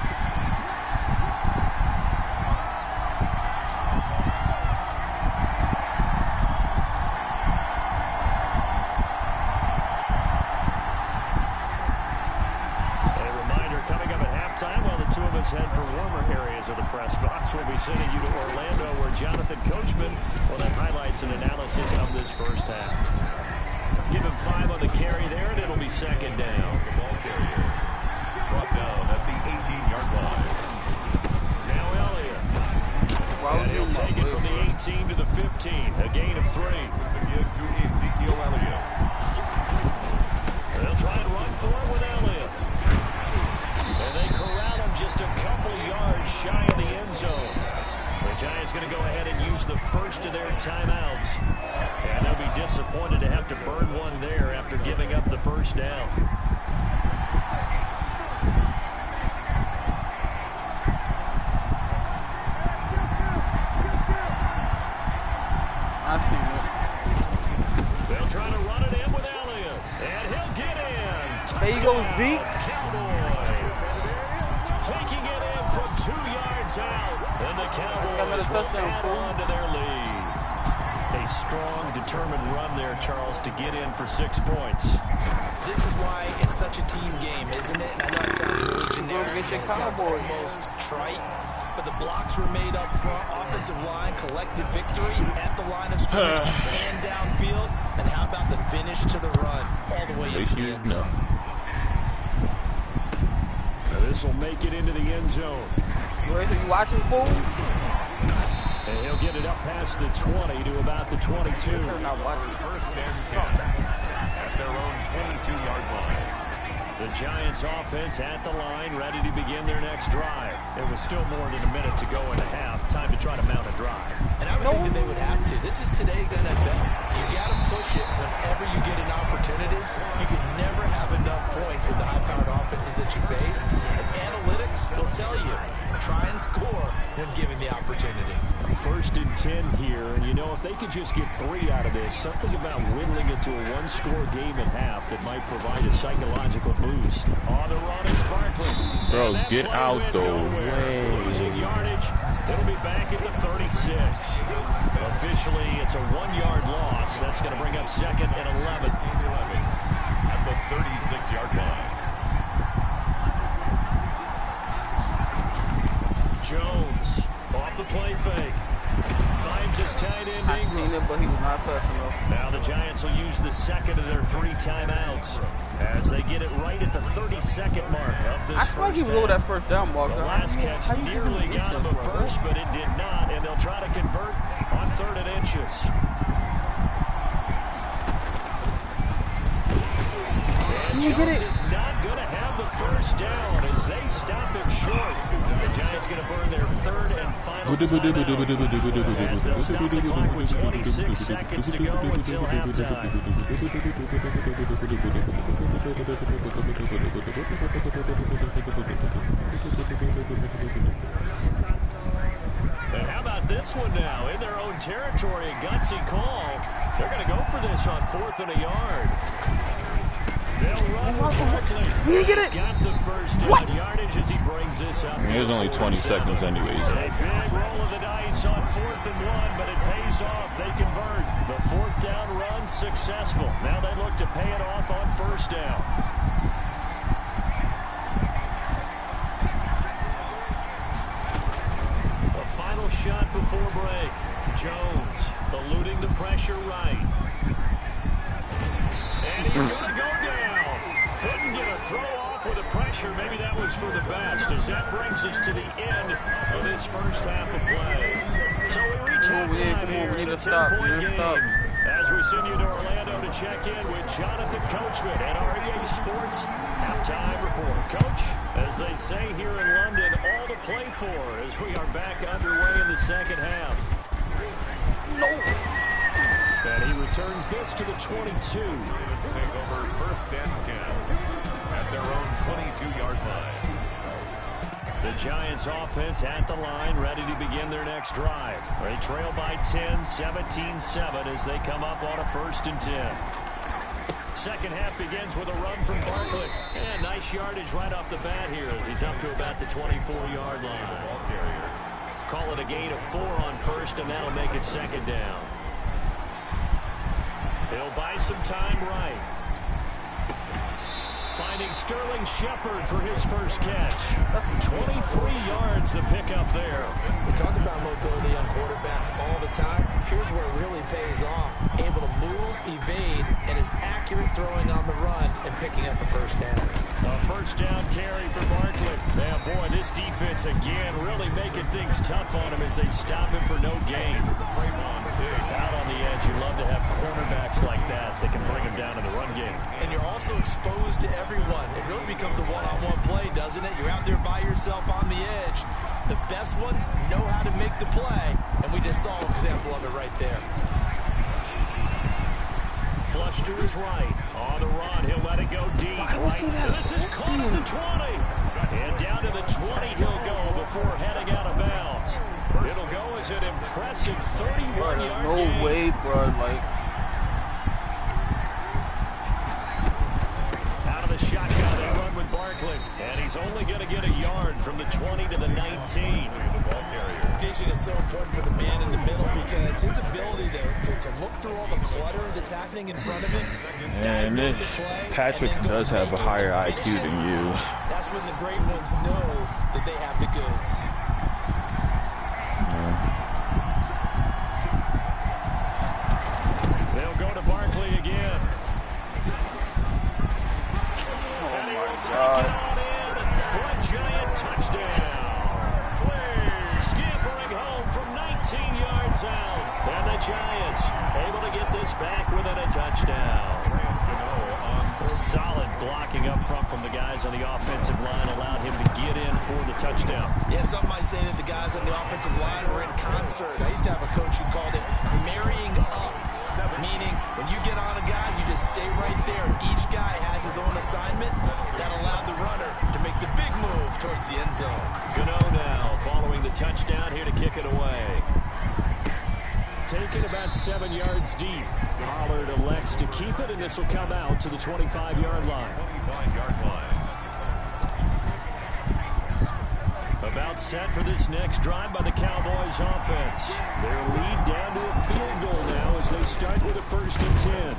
Head for warmer areas of the press box. We'll be sending you to Orlando, where Jonathan Coachman will have highlights and analysis of this first half. Give him 5 on the carry there, and it'll be 2nd down. The ball carrier brought down at the 18-yard line. Now Elliott. And he'll take it from the 18 to the 15. A gain of 3. The give to Ezekiel Elliott. They'll try and run for it with Elliott. And they corral him just a couple yards shy of the end zone. The Giants going to go ahead and use the first of their timeouts. And they'll be disappointed to have to burn one there after giving up the first down. Zeke. Taking it in from 2 yards out. And the Cowboys will add on to their lead. A strong, determined run there, Charles, to get in for 6 points. This is why it's such a team game, isn't it? And I know it sounds really generic and it sounds almost trite, but the blocks were made up front, offensive line, collective victory at the line of scrimmage and downfield. And how about the finish to the run all the way into the end zone? This will make it into the end zone. Where are you watching, fool? And he'll get it up past the 20 to about the 22. They're not watching. First and 10 at their own 22-yard line. The Giants offense at the line, ready to begin their next drive. There was still more than a minute to go in the half. Time to try to mount a drive. And I would think that they would have to. This is today's NFL. You got to push it whenever you get an opportunity. You can never have enough points with the high-powered offenses that you face. And analytics will tell you, try and score when given the opportunity. First and 10 here, and you know, if they could just get 3 out of this, something about whittling it to a one-score game at half that might provide a psychological boost. On the run is Barkley. Bro, get out the way. Losing yardage. It'll be back at the 36. Officially, it's a 1-yard loss. That's going to bring up 2nd and 11. At the 36-yard line. Jones off the play fake. Finds his tight end I seen it, but he was not touching it. Now the Giants will use the second of their 3 timeouts as they get it right at the 32nd mark of this I feel like he blew that first down, Mark. The last catch nearly got him a first, but it did not, and they'll try to convert on 3rd and inches. And Jones is not going to have the first down as they stop him short. The Giants going to burn their 3rd and final timeout as they'll stop the clock with 26 seconds to go until halftime. And how about this one now? In their own territory, a gutsy call. They're going to go for this on 4th and a yard. They'll run with Barkley. He get it. He's got the first down yardage as he brings this up. It was only 20 seconds anyways. A big roll of the dice on 4th and 1, but it pays off. They convert. The 4th down run successful. Now they look to pay it off on 1st down. A final shot before break. Jones eluding the pressure right. And he's going to go down. Couldn't get a throw off with the pressure. Maybe that was for the best, as that brings us to the end of this first half of play. So we reach halftime here in a 10-point game. As we send you to Orlando to check in with Jonathan Coachman at our EA Sports halftime report. Coach, as they say here in London, all to play for as we are back underway in the second half. And he returns this to the 22. Take over 1st and 10 at their own 22-yard line. The Giants offense at the line, ready to begin their next drive. They trail by 10, 17-7 as they come up on a 1st and 10. Second half begins with a run from Barkley. And nice yardage right off the bat here as he's up to about the 24-yard line. Call it a gain of 4 on 1st, and that'll make it 2nd down. He'll buy some time right. Finding Sterling Shepard for his first catch. 23 yards the pickup there. We talk about mobility on quarterbacks all the time. Here's where it really pays off. Able to move, evade, and is accurate throwing on the run and picking up a 1st down. A 1st down carry for Barkley. Man, boy, this defense again really making things tough on him as they stop him for no gain. Out on the edge, you love to have cornerbacks like that can bring him down in the run game. And you're also exposed to everyone. It really becomes a one-on-one play, doesn't it? You're out there by yourself on the edge. The best ones know how to make the play, and we just saw an example of it right there. Flush to his right. On the run, he'll let it go deep. Right. This is caught at the 20. And down to the 20 he'll go before heading out of bounds. It'll go as an impressive 31-yard No gain. way, bro. Like, out of the shotgun, they run He's only going to get a yard from the 20 to the 19. Vision is so important for the man in the middle because his ability to look through all the clutter that's happening in front of him. And this Patrick does have a higher IQ than you. That's when the great ones know that they have the goods. They'll go to Barkley again. And he will take it on in for a giant touchdown. Scampering home from 19 yards out. And the Giants able to get this back within a touchdown. Solid blocking up front from the guys on the offensive line allowed him to get in for the touchdown. Yeah, some might say that the guys on the offensive line were in concert. I used to have a coach who called it marrying up, meaning when you get on a guy, you just stay right there, and each guy has his own assignment that allowed the runner to make the big move towards the end zone. Gano now following the touchdown here to kick it away. Taken about 7 yards deep. Pollard elects to keep it, and this will come out to the 25-yard line. About set for this next drive by the Cowboys offense. Their lead down to a field goal now as they start with a 1st and 10.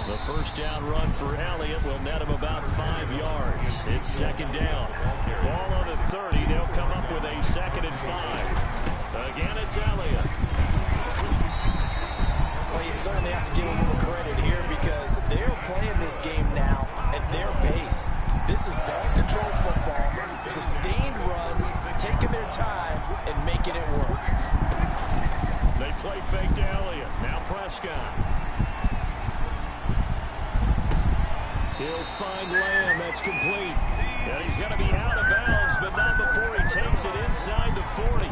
The first down run for Elliott will net him about 5 yards. It's 2nd down. Ball on the 30. They'll come up with a 2nd and 5. Again, it's Elliott. Well, you certainly have to give them a little credit here because they're playing this game now at their pace. This is ball control football, sustained runs, taking their time and making it work. They play fake to Elliott. Now Prescott. He'll find Lamb. That's complete. And he's going to be out of bounds, but not before he takes it inside the 40.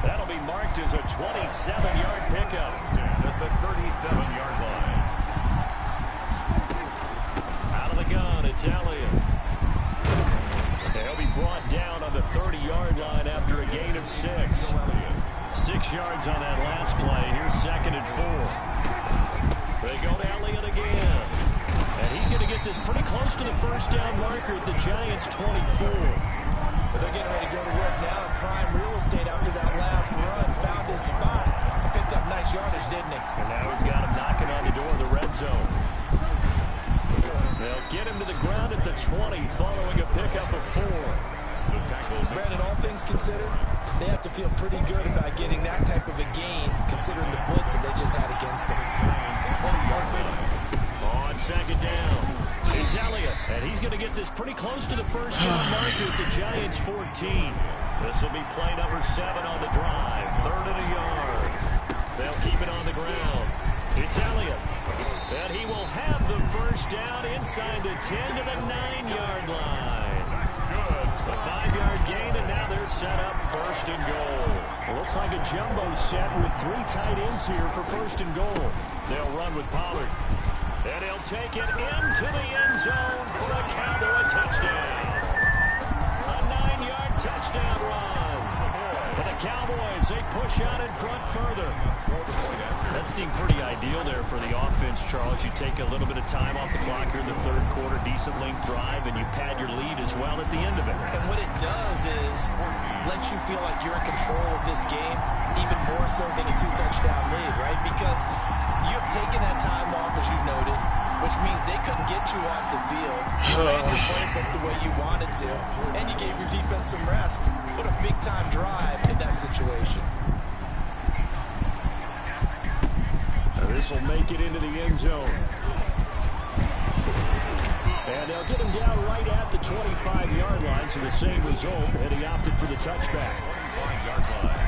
That'll be marked as a 27-yard pickup. At the 37-yard line. Out of the gun, it's Elliott. They'll be brought down on the 30-yard line after a gain of 6. 6 yards on that last play. Here's 2nd and 4. They go to Elliott again. And he's going to get this pretty close to the first down marker at the Giants' 24. But they're getting ready to go to work now in prime real estate after that last run. Found his spot. He picked up nice yardage, didn't he? And now he's got him knocking on the door of the red zone. They'll get him to the ground at the 20 following a pickup of 4. Brandon, all things considered, they have to feel pretty good about getting that type of a gain considering the blitz that they just had against them. On 2nd down, it's Elliott, and he's going to get this pretty close to the first down marker at the Giants' 14. This will be play number 7 on the drive, 3rd and a yard. They'll keep it on the ground. It's Elliott, and he will have the first down inside the 10 to the 9-yard line. A 5-yard gain, and now they're set up 1st and goal. It looks like a jumbo set with 3 tight ends here for 1st and goal. They'll run with Pollard. And he'll take it into the end zone for a Cowboy touchdown. A 9-yard touchdown run. For the Cowboys, they push out in front further. That seemed pretty ideal there for the offense, Charles. You take a little bit of time off the clock here in the 3rd quarter, decent length drive, and you pad your lead as well at the end of it. And what it does is let you feel like you're in control of this game, even more so than a 2-touchdown lead, right? Because you have taken that time off, as you noted, which means they couldn't get you off the field. You ran your playbook the way you wanted to, and you gave your defense some rest. What a big-time drive in that situation. This will make it into the end zone. And they'll get him down right at the 25-yard line, so the same result, and he opted for the touchback. 25-yard line.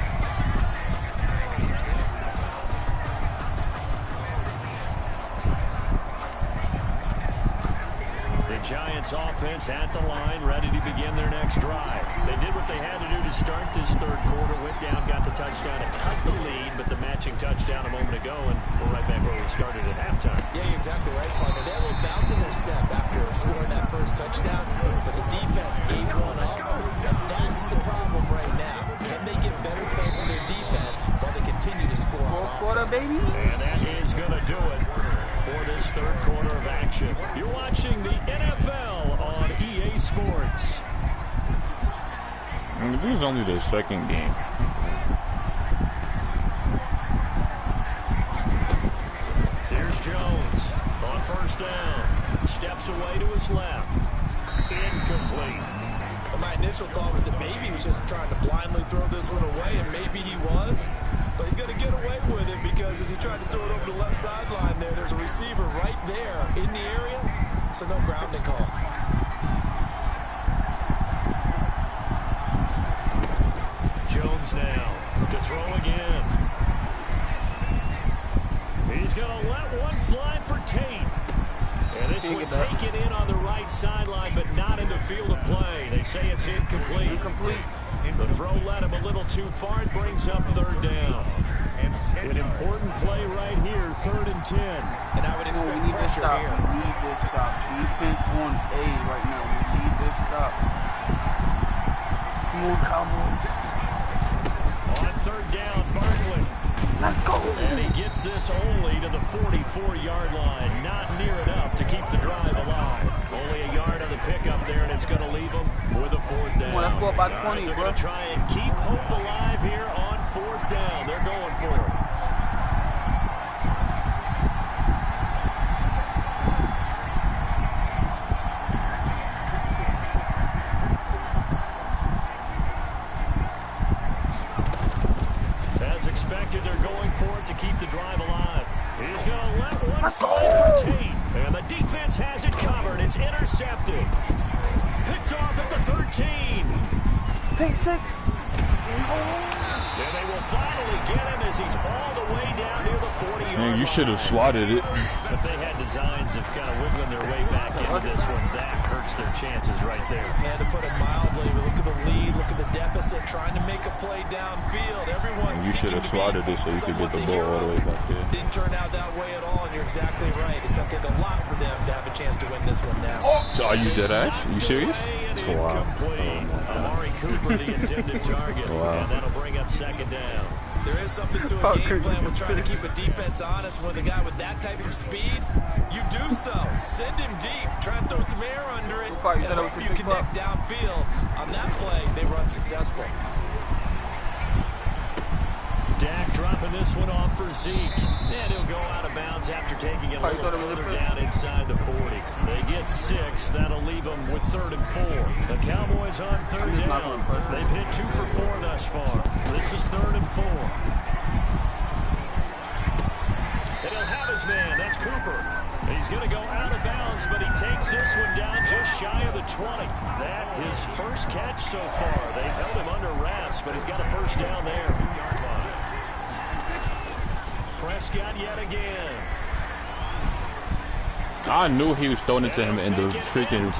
Giants offense at the line, ready to begin their next drive. They did what they had to do to start this 3rd quarter, went down, got the touchdown to cut the lead, but the matching touchdown a moment ago, and we're right back where we started at halftime. Yeah, you're exactly right, partner. They had a little bounce in their step after scoring that first touchdown, but the defense gave one up, and that's the problem right now. Can they get better play from their defense while they continue to score on quarter, baby. And that is going to do it for this 3rd quarter of action. You're watching the NFL on EA Sports. mean, this is only the second game. Here's Jones on first down. Steps away to his left. Incomplete. Well, my initial thought was that maybe he was just trying to blindly throw this one away, and maybe he was. But he's going to get away with it because as he tried to throw it over the left sideline there's a receiver right there in the area, so no grounding call. Jones now to throw again. He's going to let one fly for Tate. And this one taken in on the right sideline, but not in the field of play. They say it's incomplete. The throw led him a little too far. It brings up third down. An important play right here, 3rd and 10. And I would expect pressure here. We need this stop. Defense on A right now. We need this stop. Come on, Cowboys. On 3rd down, Barkley. Let's go. And he gets this only to the 44-yard line. Not near enough to keep the drive alive. Only a yard on the pickup there, and it's going to leave them with a 4th down. Let's go about 20, They're bro. going to try and keep hope alive here on 4th down. They're going for it. As expected, they're going for it to keep the drive alive. He's going to let one fly for Tate. And the defense has it covered. It's intercepted. Picked off at the 13. Pick 6. And they will finally get him as he's all the way down near the 40-yard line. Man, you should have swatted it. If they had designs of kind of wiggling their way back into this one, that hurts their chances right there. And to put it mildly, look at the lead, look at the deficit, trying to make a play downfield. Everyone You should have swatted it so you could get the ball all the way back there. Didn't turn out that way at all, and you're exactly right. It's going to take a lot for them to have a chance to win this one now. So are you dead ass? You serious? Wow. Amari Cooper, the intended target. Wow. And that'll bring up 2nd down. There is something to a game plan with trying to keep a defense honest. When the guy with that type of speed, you do so. Send him deep. Try and throw some air under it, and hope you connect downfield. On that play, they were unsuccessful. Dak dropping this one off for Zeke. And he'll go out of bounds after taking it a little further down inside the 40. They get 6. That'll leave them with 3rd and 4. The Cowboys on 3rd down. They've hit 2 for 4 thus far. This is 3rd and 4. And he'll have his man. That's Cooper. He's going to go out of bounds, but he takes this one down just shy of the 20. That his first catch so far. They held him under wraps, but he's got a 1st down there. Prescott yet again. I knew he was throwing it to him, and the freaking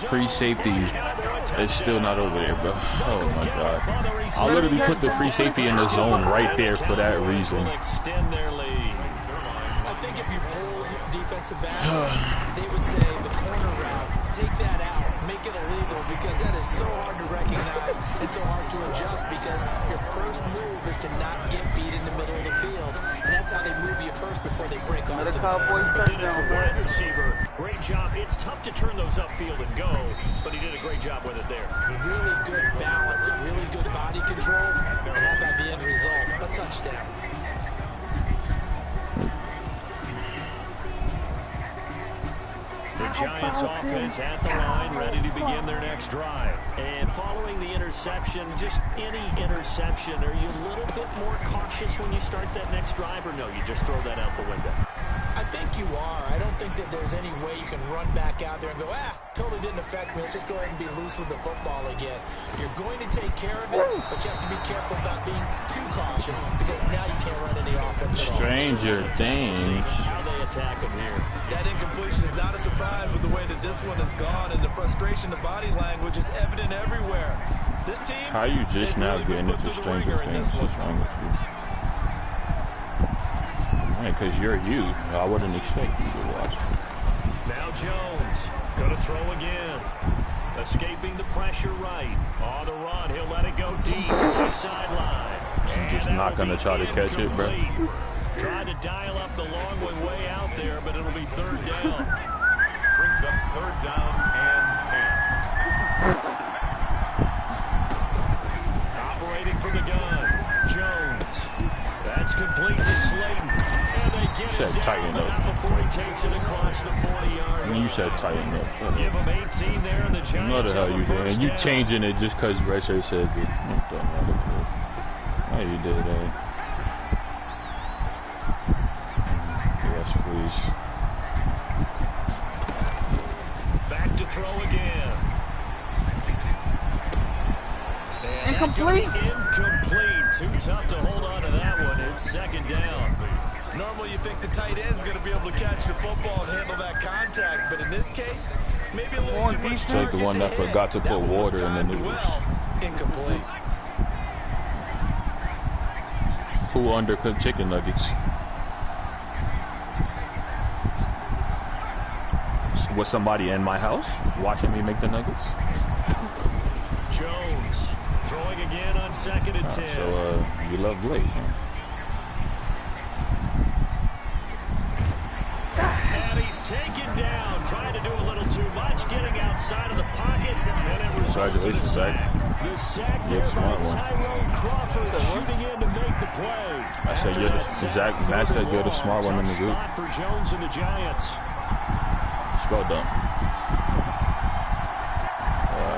free safety is still not over there, bro. Oh my god. I literally put the free safety in the zone right there for that reason. Extend their lead. I think if you pulled defensive backs, they would say the corner route, take that out, make it illegal, because that is so hard to recognize and so hard to adjust, because your first move is to not get beat in the middle of the field. And that's how they move you first before they break off to the Cowboys as a wide receiver, great job. It's tough to turn those upfield and go, but he did a great job with it there. Really good balance, really good body control, and how about the end result? A touchdown. The Giants offense at the line, ready to begin their next drive. And following the interception, just any interception, are you a little bit more cautious when you start that next drive, or no, you just throw that out the window? I think you are. I don't think that there's any way you can run back out there and go, totally didn't affect me. Let's just go ahead and be loose with the football again. You're going to take care of it, but you have to be careful about being too cautious, because now you can't run any offense at all. Stranger things. How they attack him here. That incompletion is not a surprise with the way that this one has gone, and the frustration of body language is evident everywhere. This team, How you just now getting into Stranger Things? What's wrong with you? Because you're you. I wouldn't expect you to watch. Now Jones, going to throw again. Escaping the pressure right. On the run, he'll let it go deep. Right sideline. She's just not going to try to catch it, bro. Trying to dial up the long way out there, but it'll be 3rd down. Brings up 3rd down and 10. said tighten up. Before he takes it across the 40-yard line. You said tighten up. Give him 18 there, and the Giants What the hell you did? And you down. changing it just because Red Shirt said it. Why you did that? Yes, please. Back to throw again. And Incomplete. Incomplete. Too tough to hold on to that one. It's second down. Normally you think the tight end's going to be able to catch the football and handle that contact, but in this case, maybe a little too much. It's like the one that forgot to put water in the noodles. Well, incomplete. Who undercooked chicken nuggets? Was somebody in my house watching me make the nuggets? Jones throwing again on 2nd and 10. So, you love Blake, huh? And he's taken down, trying to do a little too much, getting outside of the pocket, and it results in a sack. The sack there by Tyrone Crawford, shooting in to make the play. I said you're the Zach. Matt said you're the smart one in the group. For Jones and the Giants. Well done. I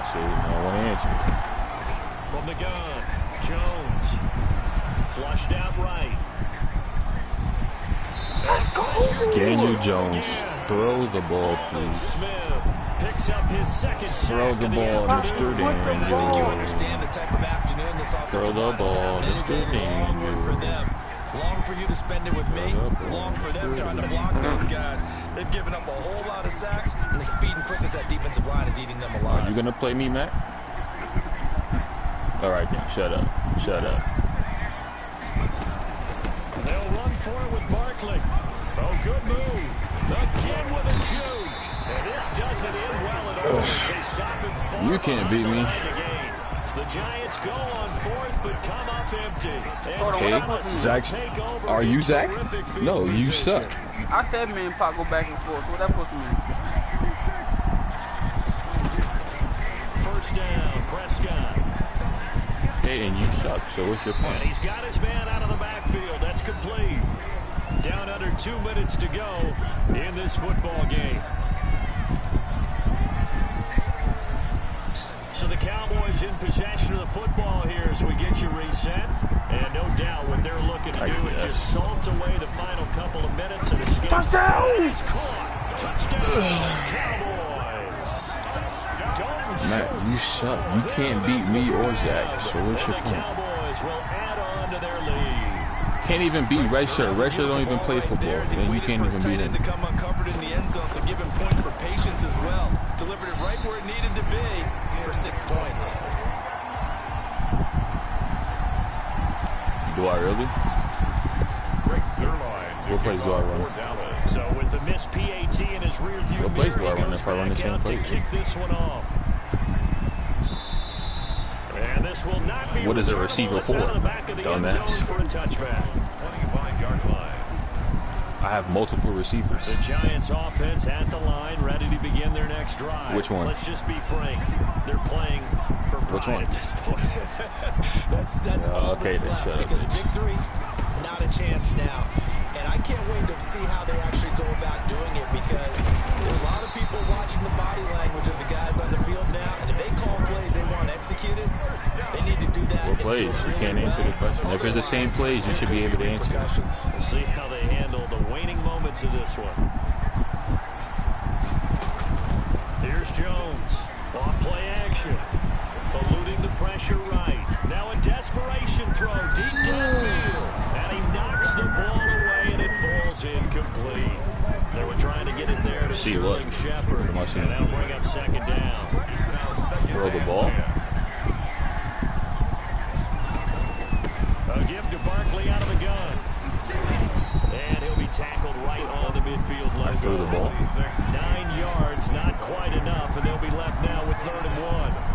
see. No one answered. From the gun, Jones flushed out right. Daniel Jones, throw the ball, please. Smith picks up his second Throw the ball, Mr. Daniel. Throw the ball, Mr. Daniel. Long for you to spend it with me. Long for them trying to block those guys. They've given up a whole lot of sacks, and the speed and quickness that defensive line is eating them alive. Are you gonna play me, Matt? All right, then. Shut up. Shut up. They'll run for it with Barkley. Oh, good move. Again with a juke. And this doesn't end well at all as they stop him far. You can't beat me. The Giants go on 4th, but come up empty. Okay, Zach. Are you Zach? No, you suck. I said me and Pop go back and forth. What that supposed to mean? First down, Prescott. Hey, and you suck. So what's your point? And he's got his man out of the backfield. That's complete. Down under 2 minutes to go in this football game. So the Cowboys in possession of the football here as we get you reset. And no doubt what they're looking to do is just salt away the final couple of minutes and escape. Touchdown! He's caught. Touchdown, Cowboys. Matt, you suck. You can't beat me or Zach. So what's your point? Cowboys will add on to their lead. Can't even beat Red Shirt. Red Shirt don't even play football. And you can't even beat him. To come uncovered in the end zone, so give him points for patience as well. Delivered it right where it needed to be for 6 points. Do I really? What plays do I run? So with the missed PAT in his rear view What plays do I mirror, run if I run the same to play? kick this one off. And this will not be What is a returnable. receiver It's out of the for? back of the end Dumbass. zone for a touchback. 25-yard line. I have multiple receivers. The Giants offense at the line, ready to begin their next drive. Which one? Let's just be frank. They're playing for Which pride one? at this point. that's all okay, that's then left shut up, because bitch. victory, not a chance now. And I can't wait to see how they actually go about doing it because there's a lot of people watching the body language of the guys on the field now. And if they call plays they want executed, they need to do that. What plays? You can't answer the question. If it's the same plays, you should be able to answer. We'll see how they handle the waning moments of this one. Here's Jones. Off play action. Eluding the pressure right. Now a desperation throw deep downfield. And he knocks the ball away and it falls incomplete. They were trying to get it there to See Sterling what? Shepard. What am I seeing? And that'll bring up second down. Throw the ball. A give to Barkley out of the gun. And he'll be tackled right on the midfield line. I threw the ball. 9 yards, not quite enough, and they'll be left now with 3rd and 1.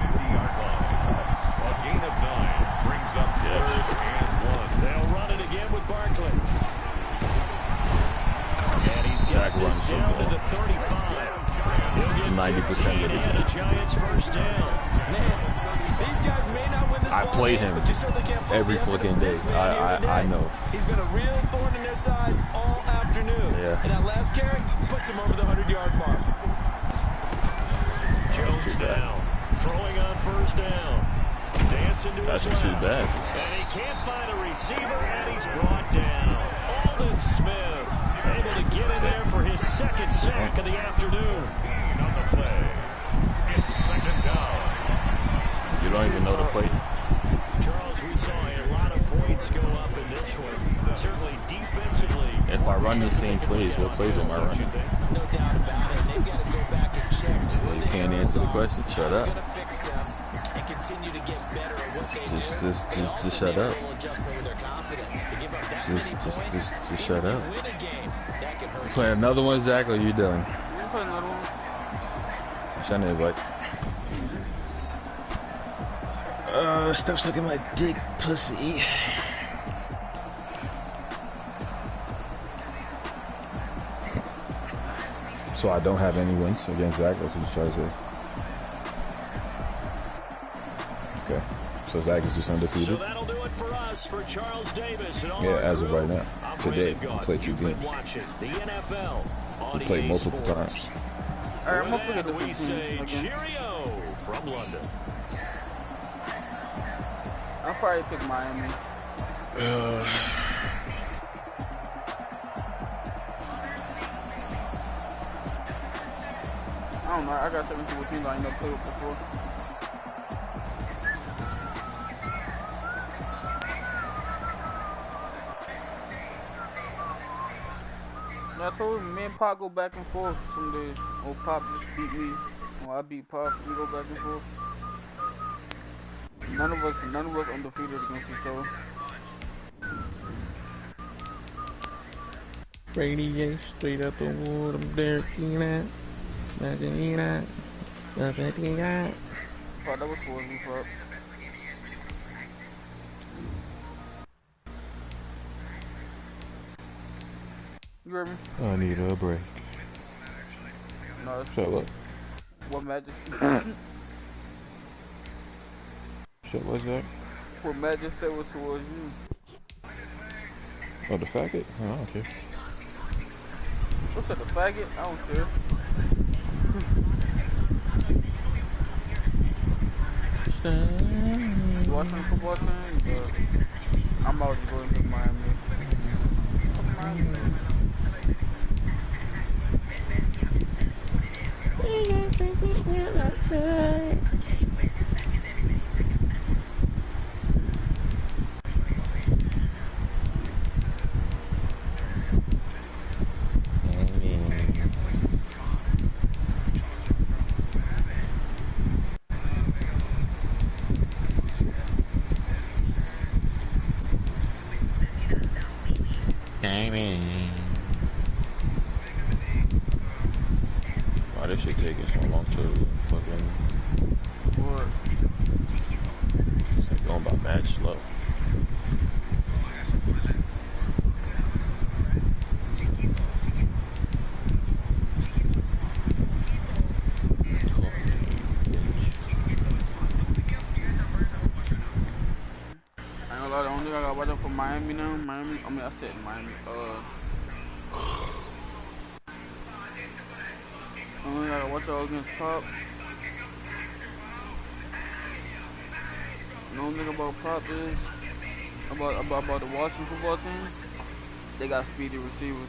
50-yard line. A gain of 9 brings up 3rd and 1. They'll run it again with Barkley. And he's got Jack this runs down to the the 35. He'll get 90% 15 of the and the Giants first down. Man, these guys may not win this I I play him every fucking day. I know. He's been a real thorn in their sides all afternoon. Yeah. And that last carry puts him over the 100-yard mark. Jones now throwing on first down. Dancing to That's his not too left. bad. And he can't find a receiver, and he's brought down. Aldon Smith able to get in there for his second sack of the afternoon. On the play. It's second down. You don't even know the play. Charles, we saw a lot of points go up in this one. Certainly defensively. If I run the same plays, what plays am I running? No doubt about it. They've got to go back and check. So you can't answer the question. Shut up. Fix them and continue to get better at what they Just shut up. Just shut up. You play another one, Zach, or you done? You play another one. Trying to invite. Stop sucking my dick, pussy. So I don't have any wins against Zach, that's what you trying to say. Okay. So Zach is just undefeated? So that'll do it for us, for Charles Davis and all Yeah, our as of crew. right now. I'm Today, Brandon we Gaudin. played 2 You've been games. watching the NFL on We played EA multiple Sports. times. Alright, I'm gonna For look at that, the we 15 say again. cheerio from London. I'll probably pick Miami. I don't know, I got 17 teams I ain't never played with before. I told him, me and Pop go back and forth some days. Or Pop just beat me, or I beat Pop, we go back and forth. None of us undefeated against each other. Brady J straight up the wood. I'm there, Keenan. Nothing that. Nothing that. Pop, that was towards me, Pop. You heard me? I need a break. No, it's Shut up. what Magic. Shut what's that? What Magic said was towards you. Oh, the faggot? Oh, I don't care. What's that, the faggot? I don't care. You watching the football team? But I'm already going to Miami. Why this shit taking so long to fucking... What? It's like going by mad slow. I ain't gonna lie, the only thing I got watch out for Miami now. I said Miami. The only thing I got watch out against Pop. The only thing about Pop is about the Washington football team. They got speedy receivers.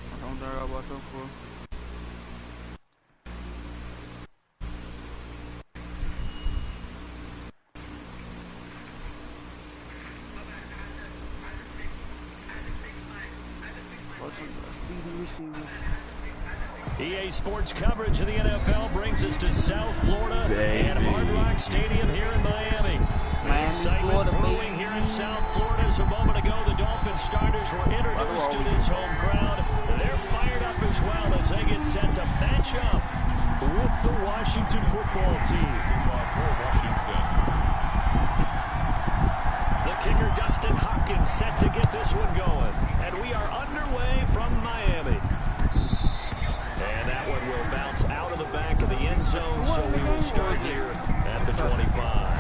That's the only thing I got watch out for. EA Sports coverage of the NFL brings us to South Florida and Hard Rock Stadium here in Miami. Excitement brewing here in South Florida. As a moment ago, the Dolphins starters were introduced to this home crowd. They're fired up as well as they get set to match up with the Washington football team. The kicker, Dustin Hopkins, set to get this one going. And we are underway from Miami. And that one will bounce out of the back of the end zone, so we will start here at the 25.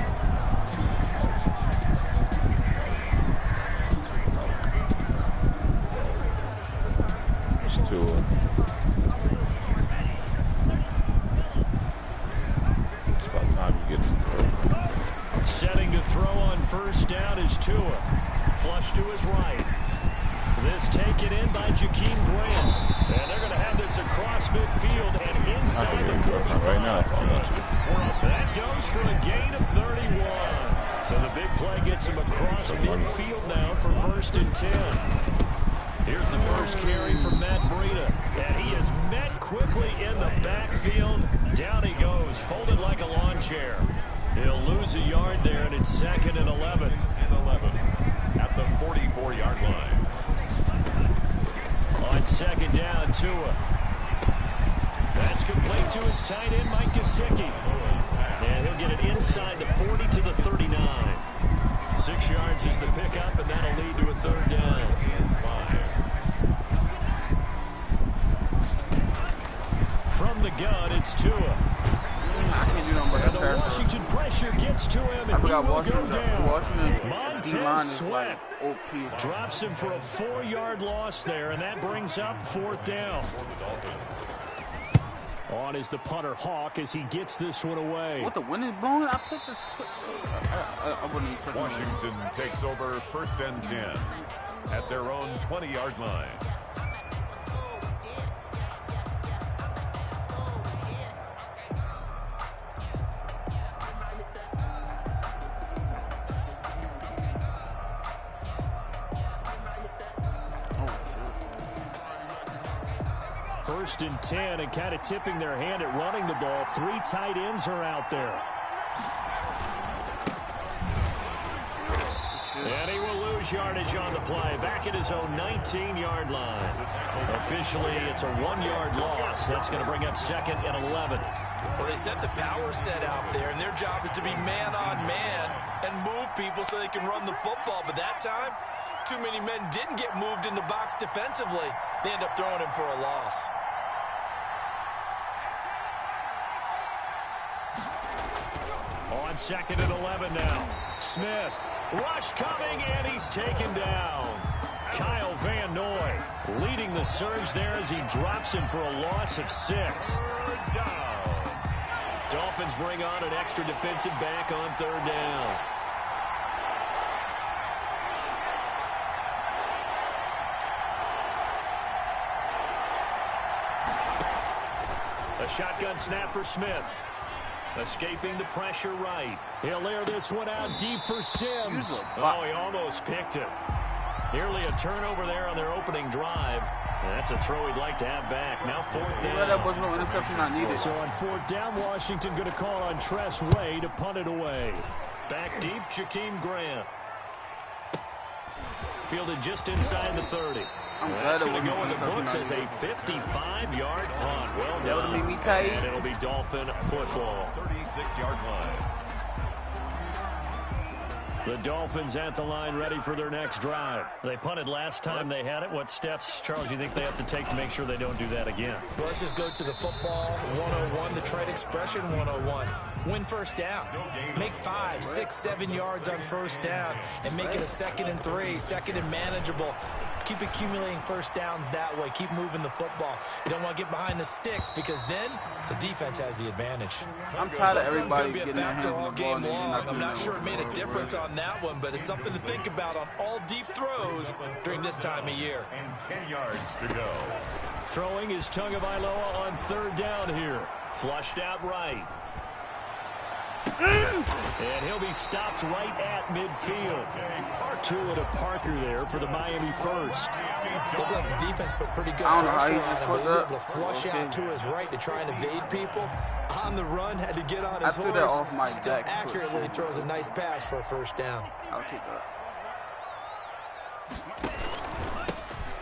on first down is Tua. Flush to his right. This taken in by Jakeem Grant. And they're going to have this across midfield and inside the 45. Right now, That goes for a gain of 31. So the big play gets him across midfield now for 1st and 10. Here's the first carry from Matt Breida. And he is met quickly in the backfield. Down he goes, folded like a lawn chair. He'll lose a yard there, and it's 2nd and 11. At the 44-yard line. On 2nd down, Tua. That's complete to his tight end, Mike Gesicki. And he'll get it inside the 40 to the 39. 6 yards is the pickup, and that'll lead to a 3rd down. From the gun, it's Tua. And the Washington pressure gets to him, and he will go down. Montez Sweat drops him for a 4-yard loss there, and that brings up 4th down. On is the punter Hawk as he gets this one away. What, the wind is blowing? I picked this. I wouldn't even Washington takes over 1st and 10 at their own 20-yard line. First and 10, and kind of tipping their hand at running the ball. 3 tight ends are out there. And he will lose yardage on the play. Back at his own 19-yard line. Officially, it's a 1-yard loss. That's going to bring up 2nd and 11. Well, they set the power set out there, and their job is to be man-on-man and move people so they can run the football. But that time, too many men didn't get moved in the box defensively. They end up throwing him for a loss. On 2nd and 11 now. Smith. Rush coming, and he's taken down. Kyle Van Noy leading the surge there as he drops him for a loss of 6. Dolphins bring on an extra defensive back on 3rd down. A shotgun snap for Smith. Escaping the pressure right. He'll air this one out deep for Sims. Oh, he almost picked it. Nearly a turnover there on their opening drive. And that's a throw he'd like to have back. Now 4th down. That was no interception I needed. So on 4th down, Washington going to call on Tress Way to punt it away. Back deep, Jakeem Grant. Fielded just inside the 30. That's going to go in the books as a 55-yard punt. Well done. And it'll be Dolphin football. 36-yard line. The Dolphins at the line ready for their next drive. They punted last time they had it. What steps, Charles, do you think they have to take to make sure they don't do that again? Well, let's just go to the football 101, the trade expression 101. Win 1st down. Make 5, 6, 7 yards on 1st down and make it a 2nd and 3, 2nd and manageable. Keep accumulating 1st downs that way. Keep moving the football. You don't want to get behind the sticks because then the defense has the advantage. I'm tired of everybody getting their hands on the ball long. I'm not sure it made a difference on that one, but it's something to think about on all deep throws during this time of year. And 10 yards to go. Throwing is Tagovailoa on 3rd down here. Flushed out right. And he'll be stopped right at midfield. Tua to Parker there for the Miami first. Looked like the defense put pretty good pressure on him. He was able to flush out to his right to try and evade people. On the run, had to get on his horse. Still accurately throws a nice pass for a 1st down. I'll take that.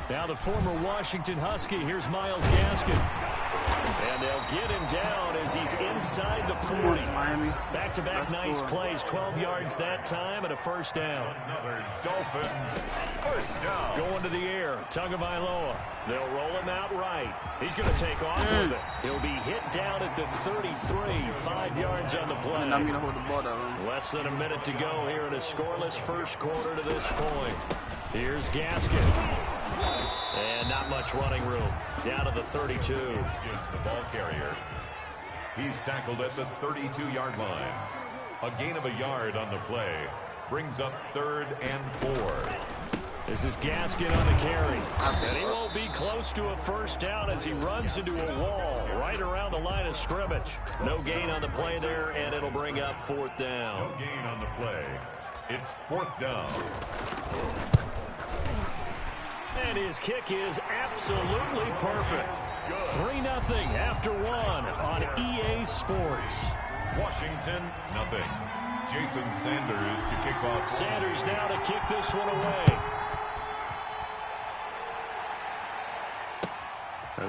Now the former Washington Husky. Here's Myles Gaskin. And they'll get him down as he's inside the 40. Back-to-back nice plays. 12 yards that time and a 1st down. Another Dolphins 1st down. Going to the air. Tagovailoa. They'll roll him out right. He's going to take off with it. He'll be hit down at the 33. 5 yards on the play. Less than a minute to go here in a scoreless first quarter to this point. Here's Gaskin. And not much running room. Down to the 32. The ball carrier. He's tackled at the 32-yard line. A gain of a yard on the play. Brings up 3rd and 4. This is Gaskin on the carry. And he won't be close to a first down as he runs into a wall right around the line of scrimmage. No gain on the play there, and it'll bring up 4th down. No gain on the play. It's 4th down. And his kick is absolutely perfect. 3-0 after 1 on EA Sports. Washington, nothing. Jason Sanders to kick off. Sanders now to kick this one away.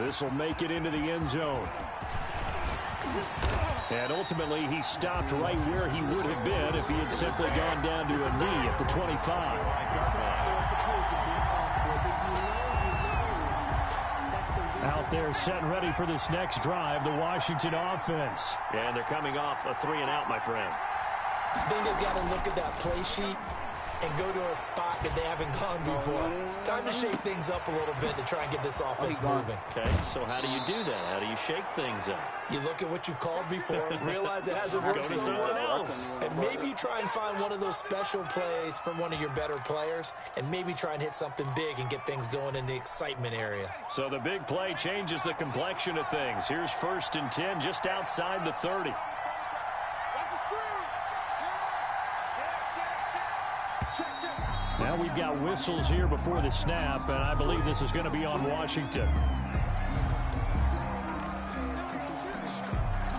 This will make it into the end zone. And ultimately, he stopped right where he would have been if he had simply gone down to a knee at the 25. Out there set and ready for this next drive, the Washington offense. And they're coming off a 3-and-out, my friend. I think they've got to look at that play sheet and go to a spot that they haven't gone before. Time to shake things up a little bit to try and get this offense moving. Okay, so how do you do that? How do you shake things up? You look at what you've called before, realize it hasn't worked so well, and maybe you try and find one of those special plays from one of your better players, and maybe try and hit something big and get things going in the excitement area. So the big play changes the complexion of things. Here's 1st and 10 just outside the 30. Now we've got whistles here before the snap, and I believe this is going to be on Washington.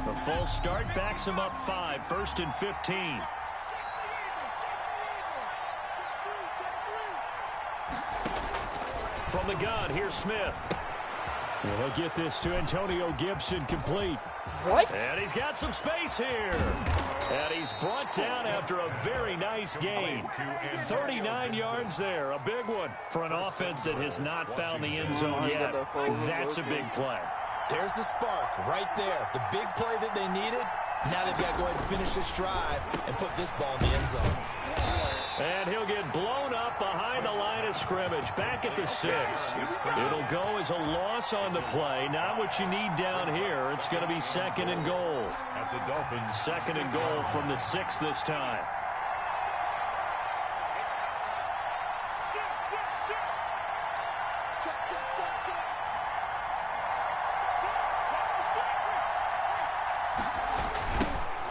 The false start backs him up 5, 1st and 15. From the gun, here's Smith. He'll get this to Antonio Gibson, complete. What? And he's got some space here. And he's brought down after a very nice gain. 39 yards there, a big one for an offense that has not found the end zone yet. That's a big play. There's the spark right there. The big play that they needed. Now they've got to go ahead and finish this drive and put this ball in the end zone. And he'll get blown up behind the line of scrimmage, back at the 6. It'll go as a loss on the play. Not what you need down here. It's going to be 2nd and goal. At the Dolphins. 2nd and goal from the 6 this time.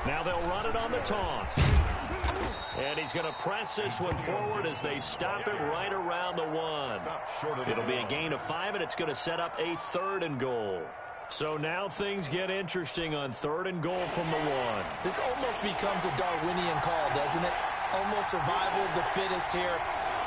Now they'll run it on the toss. And he's going to press this one forward as they stop it right around the 1. It'll be a gain of 5, and it's going to set up a 3rd and goal. So now things get interesting on 3rd and goal from the 1. This almost becomes a Darwinian call, doesn't it? Almost survival of the fittest here.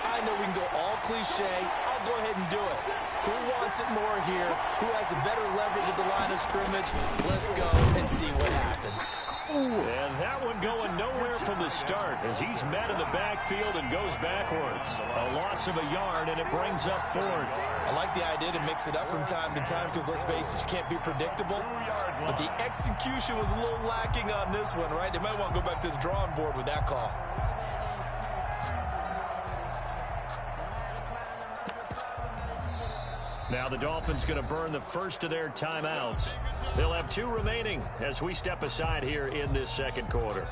I know we can go all cliche. I'll go ahead and do it. Who wants it more here? Who has a better leverage at the line of scrimmage? Let's go and see what happens. And that one going nowhere from the start as he's met in the backfield and goes backwards. A loss of a yard, and it brings up 4th. I like the idea to mix it up from time to time because, let's face it, you can't be predictable. But the execution was a little lacking on this one, right? They might want to go back to the drawing board with that call. Now the Dolphins going to burn the first of their timeouts. They'll have 2 remaining as we step aside here in this 2nd quarter.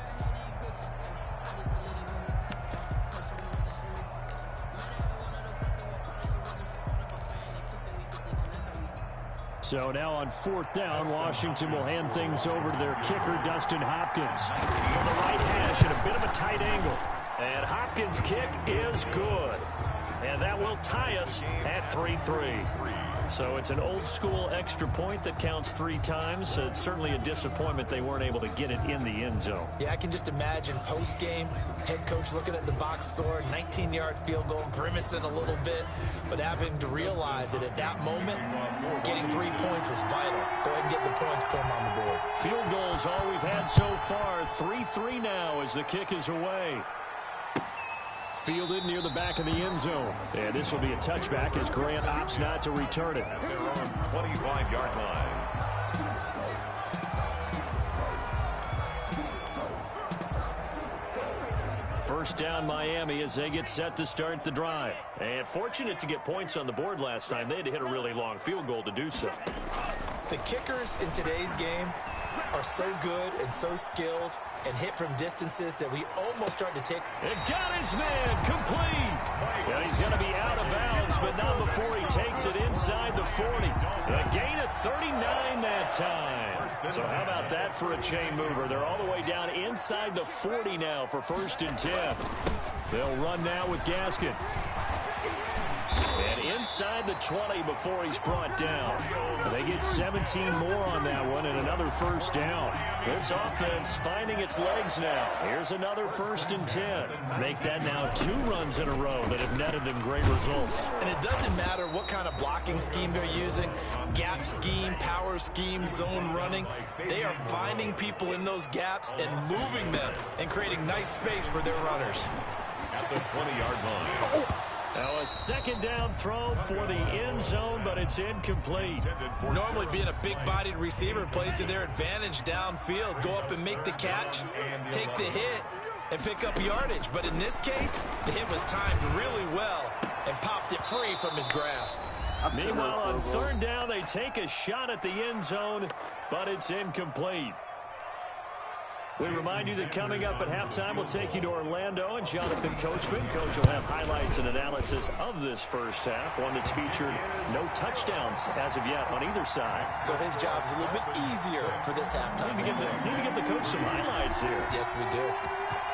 So now on 4th down, Washington will hand things over to their kicker, Dustin Hopkins. From the right hash at a bit of a tight angle. And Hopkins' kick is good. And that will tie us at 3-3. So it's an old-school extra point that counts 3 times. It's certainly a disappointment they weren't able to get it in the end zone. Yeah, I can just imagine post-game, head coach looking at the box score, 19-yard field goal, grimacing a little bit, but having to realize that at that moment, getting 3 points was vital. Go ahead and get the points, put them on the board. Field goals all we've had so far. 3-3 now as the kick is away. Fielded near the back of the end zone. And this will be a touchback as Grant opts not to return it. They're on 25-yard line. First down Miami as they get set to start the drive. And fortunate to get points on the board last time. They had to hit a really long field goal to do so. The kickers in today's game are so good and so skilled and hit from distances that we almost start to take. It got his man complete. And he's going to be out of bounds, but not before he takes it inside the 40. A gain of 39 that time. So how about that for a chain mover? They're all the way down inside the 40 now for 1st and 10. They'll run now with Gaskin. And inside the 20 before he's brought down. They get 17 more on that one and another 1st down. This offense finding its legs now. Here's another 1st and 10. Make that now 2 runs in a row that have netted them great results. And it doesn't matter what kind of blocking scheme they're using, gap scheme, power scheme, zone running. They are finding people in those gaps and moving them and creating nice space for their runners. At the 20-yard line. Now a 2nd down throw for the end zone, but it's incomplete. Normally being a big-bodied receiver plays to their advantage downfield. Go up and make the catch, take the hit, and pick up yardage. But in this case, the hit was timed really well and popped it free from his grasp. Meanwhile, on 3rd down, they take a shot at the end zone, but it's incomplete. We remind you that coming up at halftime, we'll take you to Orlando and Jonathan Coachman. Coach will have highlights and analysis of this first half, one that's featured no touchdowns as of yet on either side. So his job's a little bit easier for this halftime. Need to get the coach some highlights here. Yes, we do.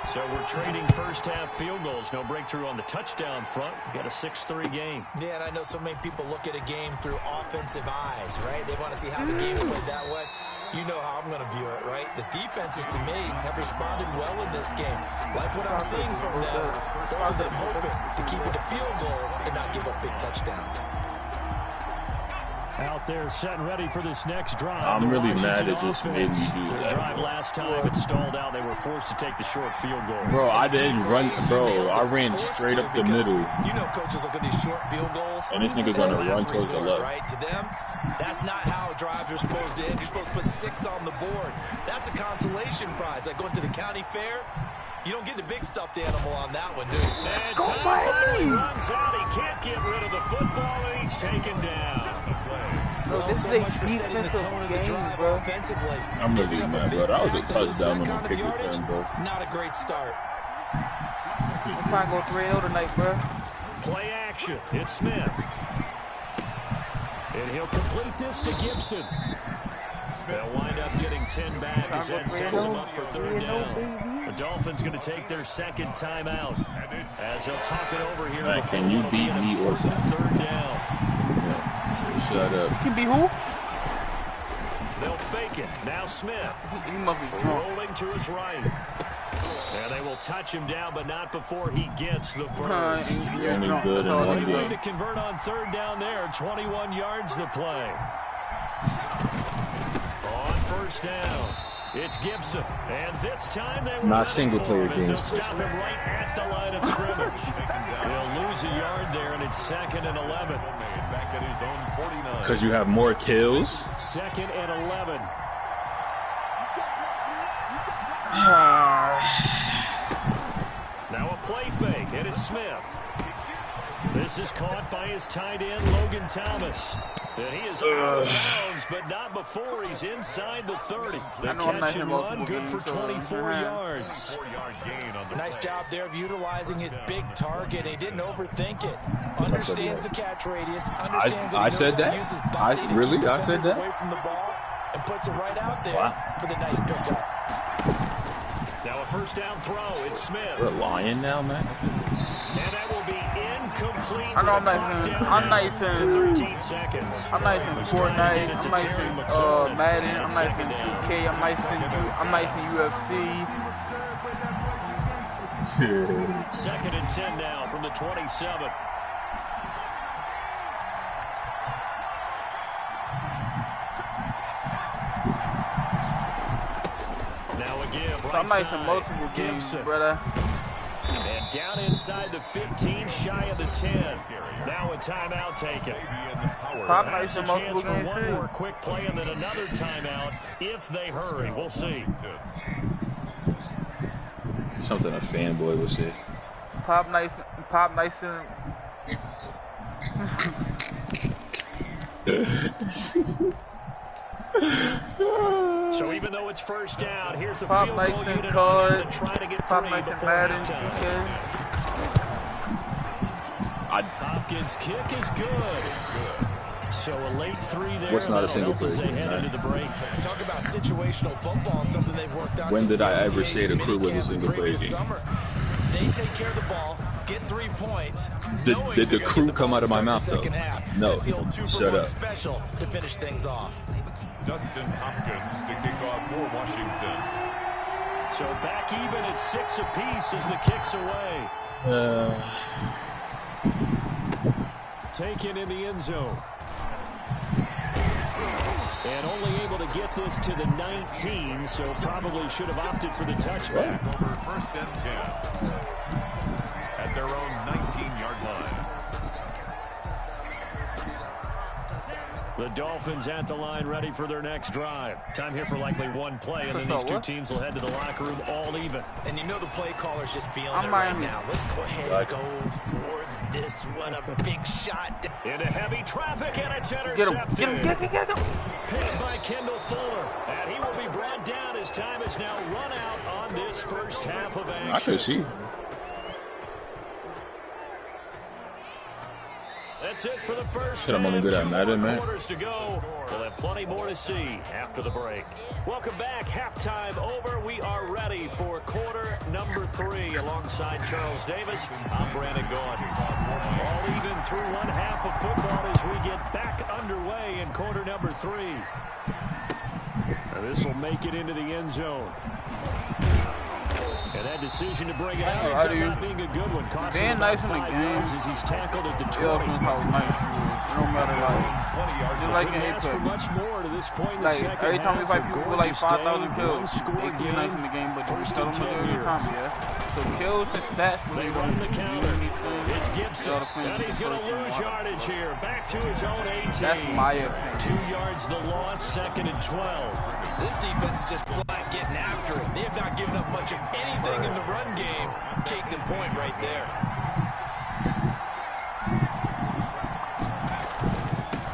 So we're trading first half field goals. No breakthrough on the touchdown front. Got a 6-3 game. Yeah, and I know so many people look at a game through offensive eyes, right? They want to see how the game's played that way. You know how I'm going to view it, right? The defenses, to me, have responded well in this game. Like what I'm seeing from them, both of them hoping to keep it to field goals and not give up big touchdowns. Out there set and ready for this next drive. I'm really mad it just made me do that. The drive last time it stalled out. They were forced to take the short field goal. Bro, I didn't run. Bro, I ran straight up the middle. You know coaches look at these short field goals. And this nigga's going to run towards the left. Right? To them, that's not how drives are supposed to end. You're supposed to put 6 on the board. That's a consolation prize. Like going to the county fair. You don't get the big stuffed animal on that one, dude. And time finally runs out. He can't get rid of the football, and he's taken down. Bro, this is a defensive game, bro. I'm really mad, bro. That was a touchdown on the kick return, bro. Not a great start. I'm trying to go 3-0 tonight, bro. Play action. It's Smith. And he'll complete this to Gibson. They'll wind up getting 10 back as that sets them up for 3rd down. The Dolphins going to take their 2nd timeout as they'll talk it over here. Right, can you beat me or something? 3rd down. Shut up. Can be who? They'll fake it. Now Smith. He must be drunk. Rolling to his right. And they will touch him down, but not before he gets the first. Only good in one Great way game. to convert on 3rd down there. 21 yards the play. On 1st down, it's Gibson. And this time they were not single player games. They'll games. stop him right at the line of scrimmage. They'll lose a yard there, and it's 2nd and 11. Back at his own 49. Because you have more kills. 2nd and 11. Now a play fake, and it's Smith. This is caught by his tight end, Logan Thomas. And he is out of bounds, but not before he's inside the 30. The catch and run, good for 24 yards. 4-yard gain on the Nice play. job there of utilizing his big target. He didn't overthink it. Understands the catch radius. Understands I said that? Use his body to Really? keep I said that? away from the ball and puts it right out there Wow. for the nice pickup. Now a 1st down throw, it's Smith. We're lying now, man. And that will be incomplete. I know with a clock I'm nice down and- to 13 seconds. I'm nice in Fortnite, I'm nice in Madden, I'm nice in 2K, I'm nice in UFC. 2nd and 10 now from the 27. Now again, right I'm nice in side, multiple games, Gibson. brother. And down inside the 15, shy of the 10. Now a timeout taken. I'm nice Perhaps a in chance multiple for games one too. more quick play and then another timeout if they hurry. We'll see. Something a fanboy would say. Pop nice and So even though it's first down, here's the Pop field nice goal and unit card. to try to get Pop 3 nice and before Madden. halftime. Hopkins' kick is good. So a late 3 there. What's not a single play? As they head into the break. Talk about situational football and something they've worked on. When since did I ever OTAs say the crew was a minicamps single play previous game? summer. They take care of the ball, get 3 points. Did the crew come out of my mouth though? No. Shut up. Special to finish things off. Dustin Hopkins to kick off for Washington. So back even at 6 apiece as the kick's away. Taken in the end zone. And only able to get this to the 19, so probably should have opted for the touchback. Over first and 10 at their own 19-yard line. The Dolphins at the line, ready for their next drive. Time here for likely one play, and then these two teams will head to the locker room all even. And you know the play caller's just feeling it right now. Let's go ahead and go for this one. A big shot. Into heavy traffic, and it's intercepted. Get him. Picked by Kendall Fuller. And he will be brought down as time is now run out on this first half of action. I could see. That's it for the first Shit, I'm only good at Madden, man. quarters to go. We'll have plenty more to see after the break. Welcome back. Halftime over. We are ready for quarter number 3 alongside Charles Davis. I'm Brandon Gaughan. All even through one half of football as we get back underway in quarter number 3. And this will make it into the end zone. And that decision to bring it out ends up not being a good one. Costing him about 5 yards as he's tackled at the 20. It don't matter, like, just like in Apex. For much more to this point in the like, second every time we half, fight people with like 5,000 kills, score they get nice in the game, but you tell them to do it in time, yeah? So kills and stats, they run the counter. It's Gibson, and he's going to lose yardage here. Back to his own 18. That's my opinion. 2 yards the loss, 2nd and 12. This defense just flat getting after it. They have not given up much of anything in the run game. Case in point right there.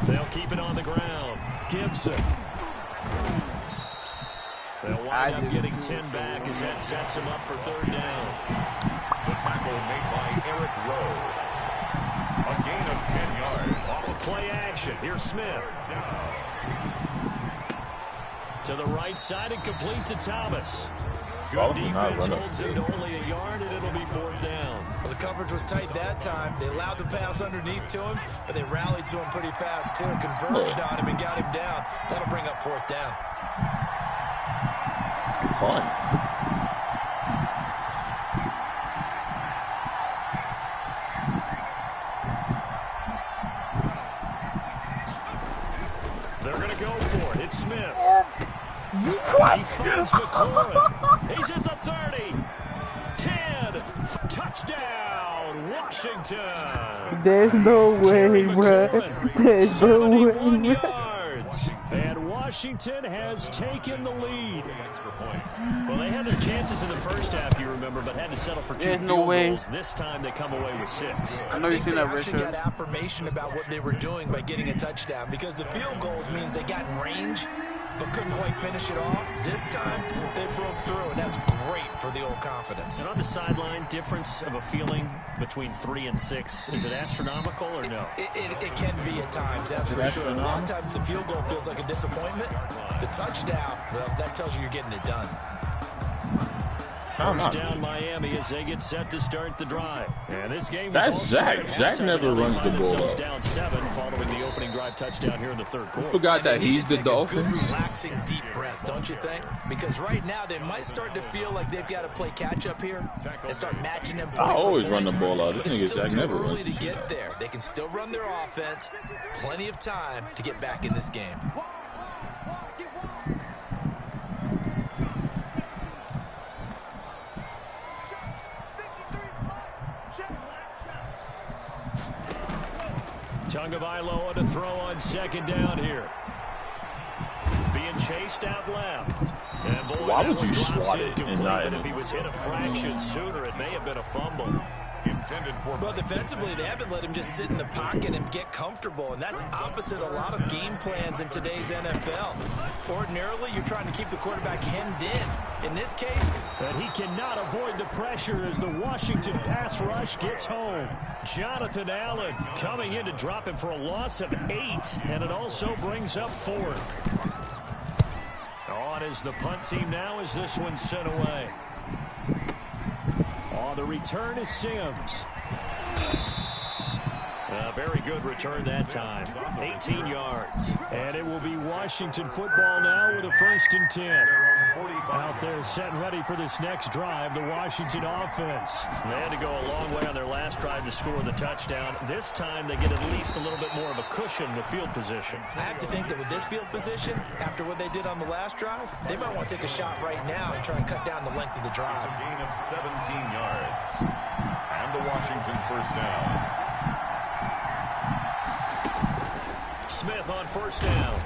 They'll keep it on the ground. Gibson. They'll wind up getting 10 back as that sets him up for 3rd down. The tackle made by Eric Rowe. A gain of 10 yards. Off of play action. Here's Smith. To the right side and complete to Thomas. Good defense holds him to only a yard, and it'll be 4th down. Well, the coverage was tight that time. They allowed the pass underneath to him, but they rallied to him pretty fast, too. Converged on him and got him down. That'll bring up 4th down. Fun. They're going to go for it. It's Smith. He finds McLaurin. He's at the 30. 10. Touchdown, Washington. There's no way, bro. There's no way, yards. And Washington has taken the lead. Well, they had their chances in the first half, you remember, but had to settle for 2 field goals. This time they come away with 6. I know you've seen that, Richard. They actually got affirmation about what they were doing by getting a touchdown, because the field goals means they got in range but couldn't quite finish it off. This time, they broke through, and that's great for the old confidence. And on the sideline, difference of a feeling between 3 and 6, is it astronomical or no? It can be at times, that's for sure. A lot of times the field goal feels like a disappointment. The touchdown, well, that tells you you're getting it done. First down Miami as they get set to start the drive. And this game That's Zach. Zach never runs the ball up. Down 7 following the opening drive touchdown here in the 3rd quarter. I forgot that he's the Dolphin. Relaxing deep breath, don't you think? Because right now they might start to feel like they've got to play catch up here and start matching them. I always run the ball out. This nigga Zach never runs. To get there, they can still run their offense. Plenty of time to get back in this game. Tagovailoa to throw on 2nd down here. Being chased out left. And boy, why would you swat it and not? If he was hit a fraction sooner, it may have been a fumble. intended for... Well, defensively, they haven't let him just sit in the pocket and get comfortable, and that's opposite a lot of game plans in today's NFL. Ordinarily, you're trying to keep the quarterback hemmed in. In this case... And he cannot avoid the pressure as the Washington pass rush gets home. Jonathan Allen coming in to drop him for a loss of 8, and it also brings up 4th. On is the punt team now as this one's sent away. On the return is Sims. A very good return that time. 18 yards. And it will be Washington football now with a 1st and 10. Out there set and ready for this next drive, the Washington offense. They had to go a long way on their last drive to score the touchdown. This time they get at least a little bit more of a cushion with field position. I have to think that with this field position, after what they did on the last drive, they might want to take a shot right now and try and cut down the length of the drive. A gain of 17 yards. And the Washington 1st down. Smith on 1st down.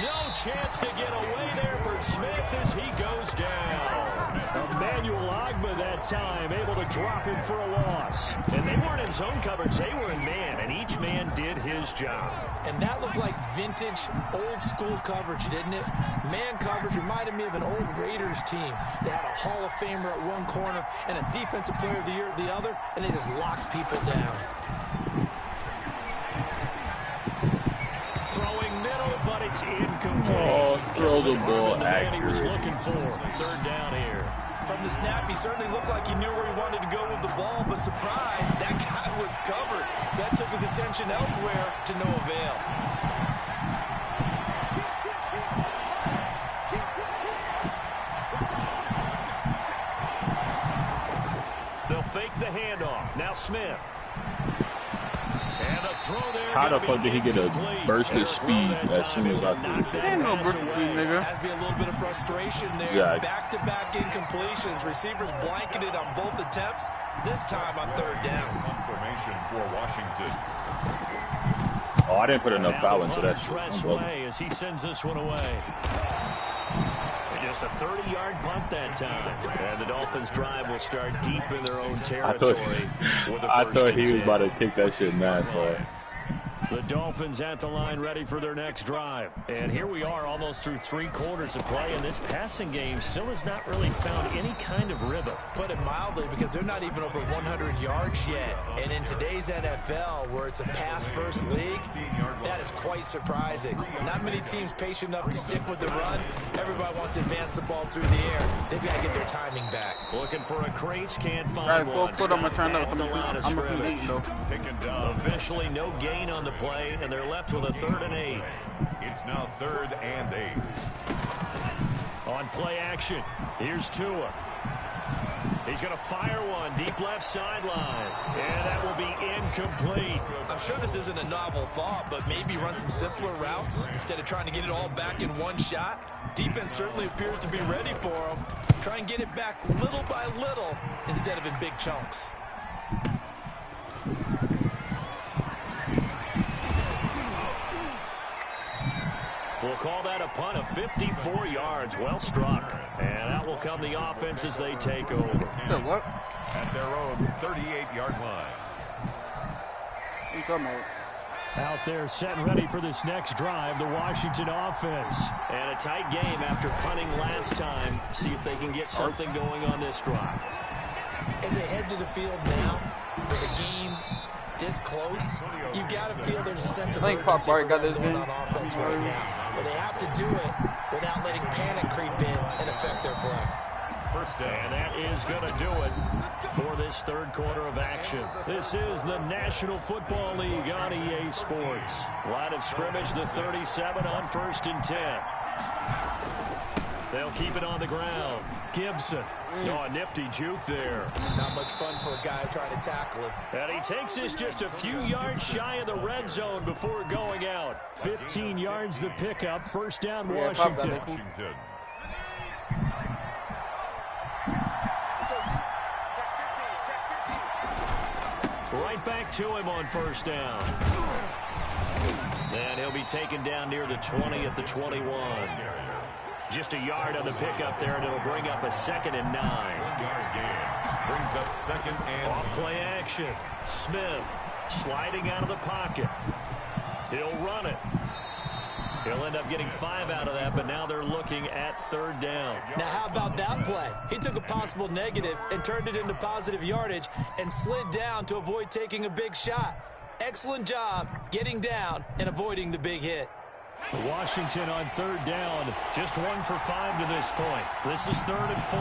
No chance to get away there for Smith as he goes down. Emmanuel Ogbah that time able to drop him for a loss. And they weren't in zone coverage, they were in man, and each man did his job. And that looked like vintage, old-school coverage, didn't it? Man coverage reminded me of an old Raiders team. They had a Hall of Famer at one corner and a Defensive Player of the Year at the other, and they just locked people down. Throwing middle, but it's incomplete. Oh, throw the ball He was accurate. looking for 3rd down here. From the snap, he certainly looked like he knew where he wanted to go with the ball, but surprise, that guy was covered. So that took his attention elsewhere to no avail. They'll fake the handoff. Now Smith. And a throw there. How the fuck did he get a burst of speed as soon as I threw it? Ain't no burst of speed, nigga. Has to be a little bit of frustration there. Exactly. Back-to-back incompletions. Receivers blanketed on both attempts. This time on 3rd down. Confirmation for Washington. Oh, I didn't put enough foul into that shit. Way as he sends this one away. Just a 30-yard punt that time. And the Dolphins' drive will start deep in their own territory. I thought he was about to kick that shit mad far. The Dolphins at the line ready for their next drive. And here we are almost through 3 quarters of play, and this passing game still has not really found any kind of rhythm. Put it mildly, because they're not even over 100 yards yet. And in today's NFL, where it's a pass-first league, that is quite surprising. Not many teams patient enough to stick with the run. Everybody wants to advance the ball through the air. They've got to get their timing back. Looking for a crease, can't find Alright, one. 4 foot, I'm gonna turn up. I'm At the line of gonna keep scrimmage. eating though. Taken down. Officially no gain on the play, and they're left with a 3rd and 8. It's now 3rd and 8. On play action, here's Tua. He's going to fire one deep left sideline, and that will be incomplete. I'm sure this isn't a novel thought, but maybe run some simpler routes instead of trying to get it all back in one shot. Defense certainly appears to be ready for him. Try and get it back little by little instead of in big chunks. We'll call that a punt of 54 yards. Well struck. And out will come the offense as they take over. What? At their own 38-yard line. What you talking about? Out there set and ready for this next drive, the Washington offense. And a tight game after punting last time. See if they can get something going on this drive. As they head to the field now, with a game this close, you've got to feel there's a sense of I think urgency Pop got for them this going game. on offense right now. But they have to do it without letting panic creep in and affect their play. First down. And that is going to do it for this 3rd quarter of action. This is the National Football League on EA Sports. Line of scrimmage, the 37 on 1st and 10. They'll keep it on the ground. Gibson. Oh, a nifty juke there. Not much fun for a guy trying to tackle him. And he takes this just a few yards shy of the red zone before going out. 15 yards the pickup. 1st down, Washington. Washington. Right back to him on 1st down. And he'll be taken down near the 20 at the 21. Just a yard on the pickup there, and it'll bring up a 2nd and 9. 1-yard gain. Brings up 2nd and off play action. Smith sliding out of the pocket. He'll run it. He'll end up getting 5 out of that, but now they're looking at 3rd down. Now, how about that play? He took a possible negative and turned it into positive yardage and slid down to avoid taking a big shot. Excellent job getting down and avoiding the big hit. Washington on 3rd down. Just 1 for 5 to this point. This is 3rd and 4.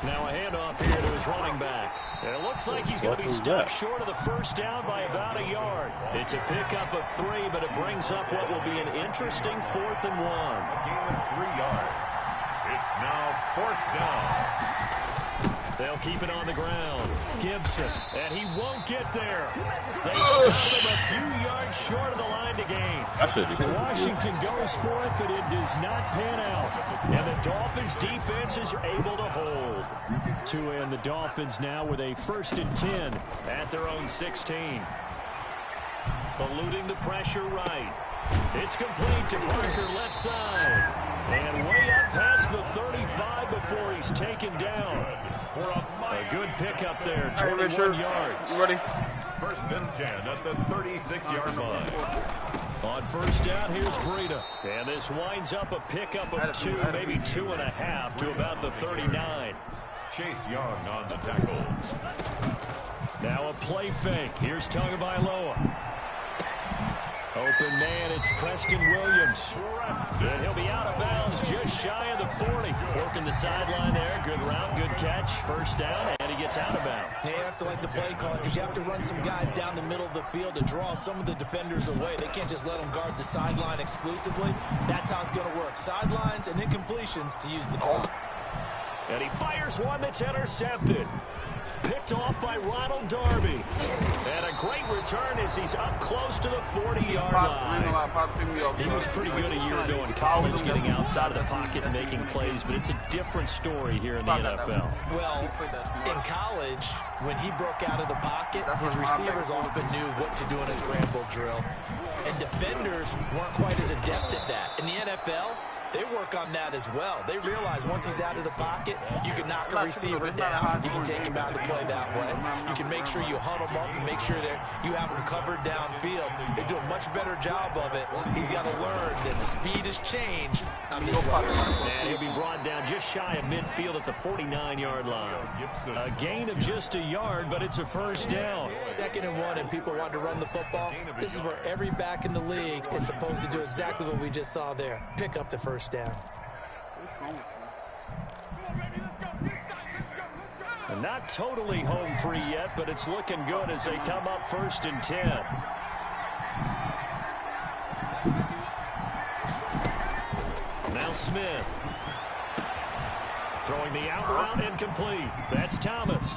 Now a handoff here to his running back. It looks like he's going to be stopped short of the 1st down by about a yard. It's a pickup of 3, but it brings up what will be an interesting 4th and 1. a gain of 3 yards. It's now 4th down. They'll keep it on the ground. Gibson, and he won't get there. They stop him a few yards short of the line to gain. Washington goes for it, but it does not pan out. And the Dolphins' defenses are able to hold. And the Dolphins now with a 1st and 10 at their own 16. Eluding the pressure right. It's complete to Parker left side. And way up past the 35 before he's taken down. A good pickup there, 21 yards. You ready? 1st and 10 at the 36-yard line. On 1st down, here's Breida. And this winds up a pickup of 2, maybe 2.5 to about the 39. Chase Young on the tackle. Now a play fake. Here's Tagovailoa. Open man, it's Preston Williams. And he'll be out of bounds just shy of the 40. Working the sideline there. Good route, good catch. 1st down, and he gets out of bounds. You have to like the play call because you have to run some guys down the middle of the field to draw some of the defenders away. They can't just let them guard the sideline exclusively. That's how it's going to work. Sidelines and incompletions to use the clock. And he fires one that's intercepted. Picked off by Ronald Darby. And a great return as he's up close to the 40-yard line. He was pretty good a year ago in college, getting outside of the pocket and making plays, but it's a different story here in the NFL. Well, in college, when he broke out of the pocket, his receivers often knew what to do in a scramble drill. And defenders weren't quite as adept at that. In the NFL, they work on that as well. They realize once he's out of the pocket, you can knock a receiver down. You can take him out of the play that way. You can make sure you huddle him up and make sure that you have him covered downfield. They do a much better job of it. He's got to learn that the speed has changed on this run. And he'll be brought down just shy of midfield at the 49-yard line. A gain of just a yard, but it's a 1st down. 2nd and 1, and people want to run the football. This is where every back in the league is supposed to do exactly what we just saw there. Pick up the 1st down. And not totally home free yet, but it's looking good as they come up 1st and 10. Now Smith. Throwing the out route incomplete. That's Thomas.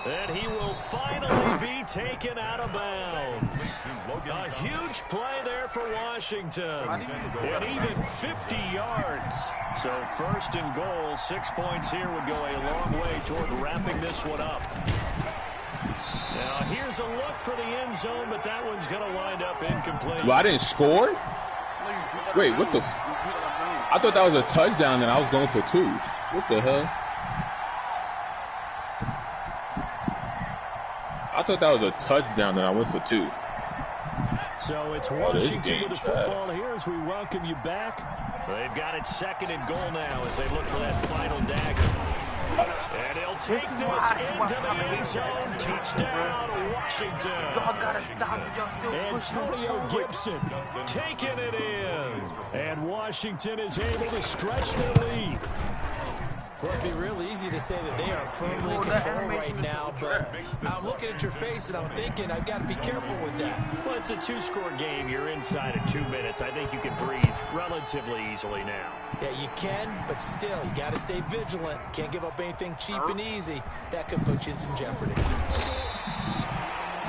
And he will finally be taken out of bounds. A huge play there for Washington. And even 50 yards. So 1st and goal, 6 points here would go a long way toward wrapping this one up. Now here's a look for the end zone, but that one's going to wind up incomplete. Well, I didn't score? Wait, what the? I thought that was a touchdown and I was going for 2. What the hell? I thought that was a touchdown and I went for 2. So it's Washington with the football here as we welcome you back. They've got it 2nd and goal now as they look for that final dagger. And he'll take this into the end zone. Touchdown, Washington. Antonio Gibson taking it in. And Washington is able to stretch their lead. Well, it'd be real easy to say that they are firmly in control right now, but I'm looking at your face and I'm thinking I've got to be careful with that. Well, it's a 2-score game. You're inside of 2 minutes. I think you can breathe relatively easily now. Yeah, you can, but still, you got to stay vigilant. Can't give up anything cheap and easy. That could put you in some jeopardy.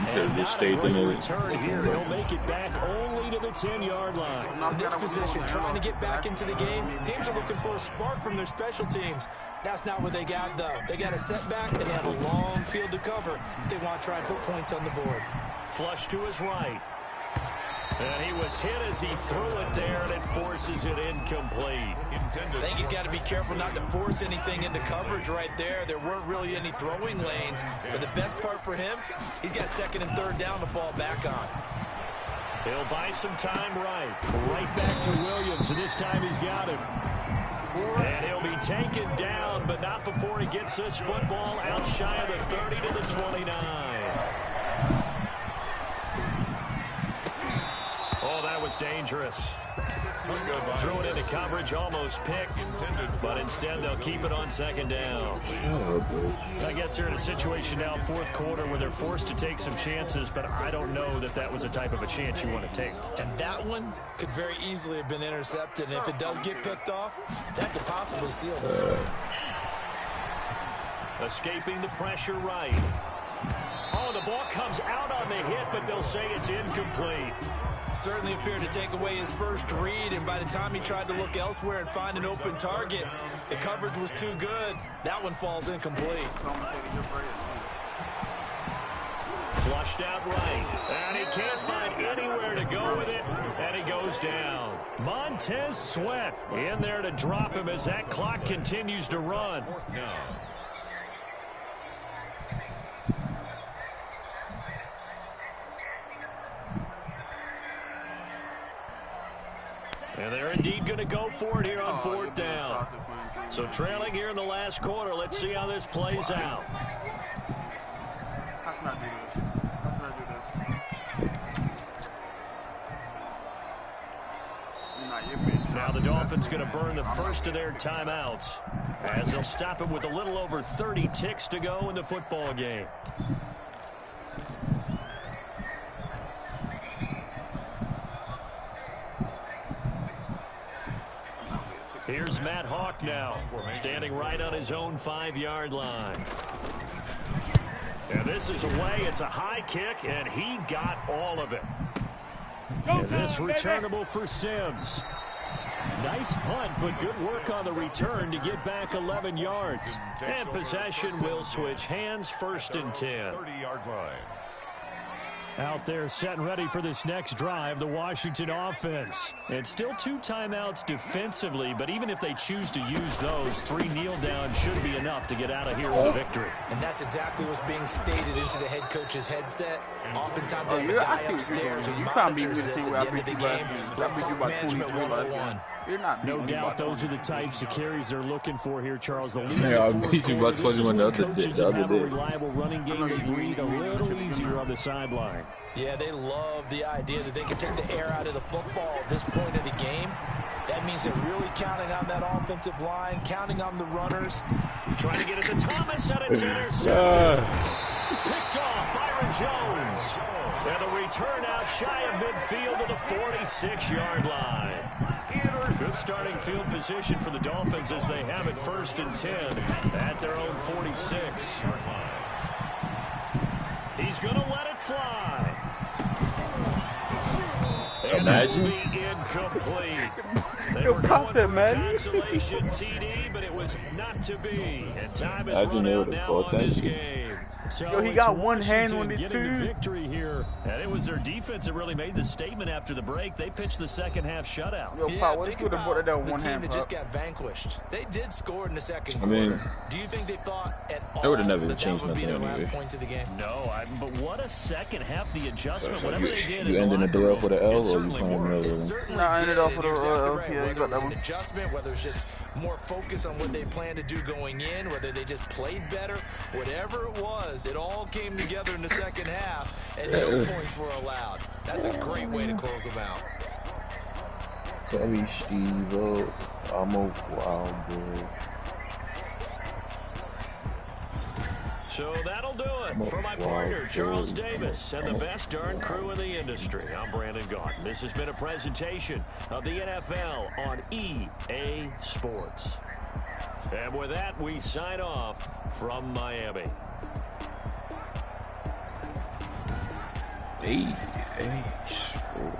should have just stayed in it. Return here. He'll make it back only to the 10-yard line. In this position, trying to get back into the game, teams are looking for a spark from their special teams. That's not what they got, though. They got a setback, and they have a long field to cover if they want to try and put points on the board. Flush to his right. And he was hit as he threw it there, and it forces it incomplete. I think he's got to be careful not to force anything into coverage right there. There weren't really any throwing lanes, but the best part for him, he's got second and third down to fall back on. He'll buy some time right back to Williams, and this time he's got him. And he'll be taken down, but not before he gets this football out shy of the 30 to the 29. Oh, that was dangerous. Threw it into coverage, almost picked, but instead they'll keep it on second down. I guess they're in a situation now, fourth quarter, where they're forced to take some chances, but I don't know that that was the type of a chance you want to take. And that one could very easily have been intercepted, and if it does get picked off, that could possibly seal this one. Escaping the pressure right. Oh, the ball comes out on the hit, but they'll say it's incomplete. Certainly appeared to take away his first read, and by the time he tried to look elsewhere and find an open target, the coverage was too good. That one falls incomplete. Flushed out right, and he can't find anywhere to go with it, and he goes down. Montez Sweat in there to drop him as that clock continues to run. And they're indeed going to go for it here on fourth down. So trailing here in the last quarter. Let's see how this plays out. How can I do this? How can I do this? Now the Dolphins going to burn the first of their timeouts as they'll stop it with a little over 30 ticks to go in the football game. Here's Matt Hawk now, standing right on his own 5-yard line. And this is away. It's a high kick, and he got all of it. And this returnable for Sims. Nice punt, but good work on the return to get back 11 yards. And possession will switch hands, first and 10. 30-yard line. Out there set and ready for this next drive, the Washington offense. And still 2 timeouts defensively, but even if they choose to use those, 3 kneel downs should be enough to get out of here with a victory. And that's exactly what's being stated into the head coach's headset. Oftentimes they have a guy upstairs who monitors this at the end of the game. Clock management 101. No doubt those are the types of carries they're looking for here, Charles. The leader Yeah, I'm teaching about 21 the other day. Have a reliable running game. They breathe a little easier on the sideline. Yeah, they love the idea that they can take the air out of the football at this point of the game. That means they're really counting on that offensive line, counting on the runners. Trying to get it to Thomas, and it's intercepted. Picked off Byron Jones. And the return out shy of midfield to the 46-yard line. Good starting field position for the Dolphins as they have it first and 10 at their own 46. He's going to let it fly. And Imagine. it will be incomplete. They were going for consolation TD, but it was not to be. And time is running out now on this game. So Yo, he got one hand on it getting too. the victory here, and it was their defense that really made the statement after the break. They pitched the second half shutout. Yo, Pop, what if you would have brought it down the one team hand, that Pop? just got vanquished. They did score in the second I mean, quarter. Do you think they thought at all they would've never that changed would be nothing their last anyway. points of the game? No, but what a second half, the adjustment, So whatever they did. you in ending the locker day room, off with an L, it or you certainly playing worked. It another? certainly Nah, I ended did, off and with you're a exactly L. right. Yeah, you Whether got it that was one. an adjustment, whether it's just more focus on what they planned to do going in, whether they just played better, whatever it was, it all came together in the second half, and no points were allowed. That's a great way to close them out. Tell Steve, I'm a wild boy. So that'll do it for my partner, Charles Davis, and the best darn crew in the industry. I'm Brandon Gaunt. This has been a presentation of the NFL on EA Sports. And with that, we sign off from Miami. Hey, hey. Oh.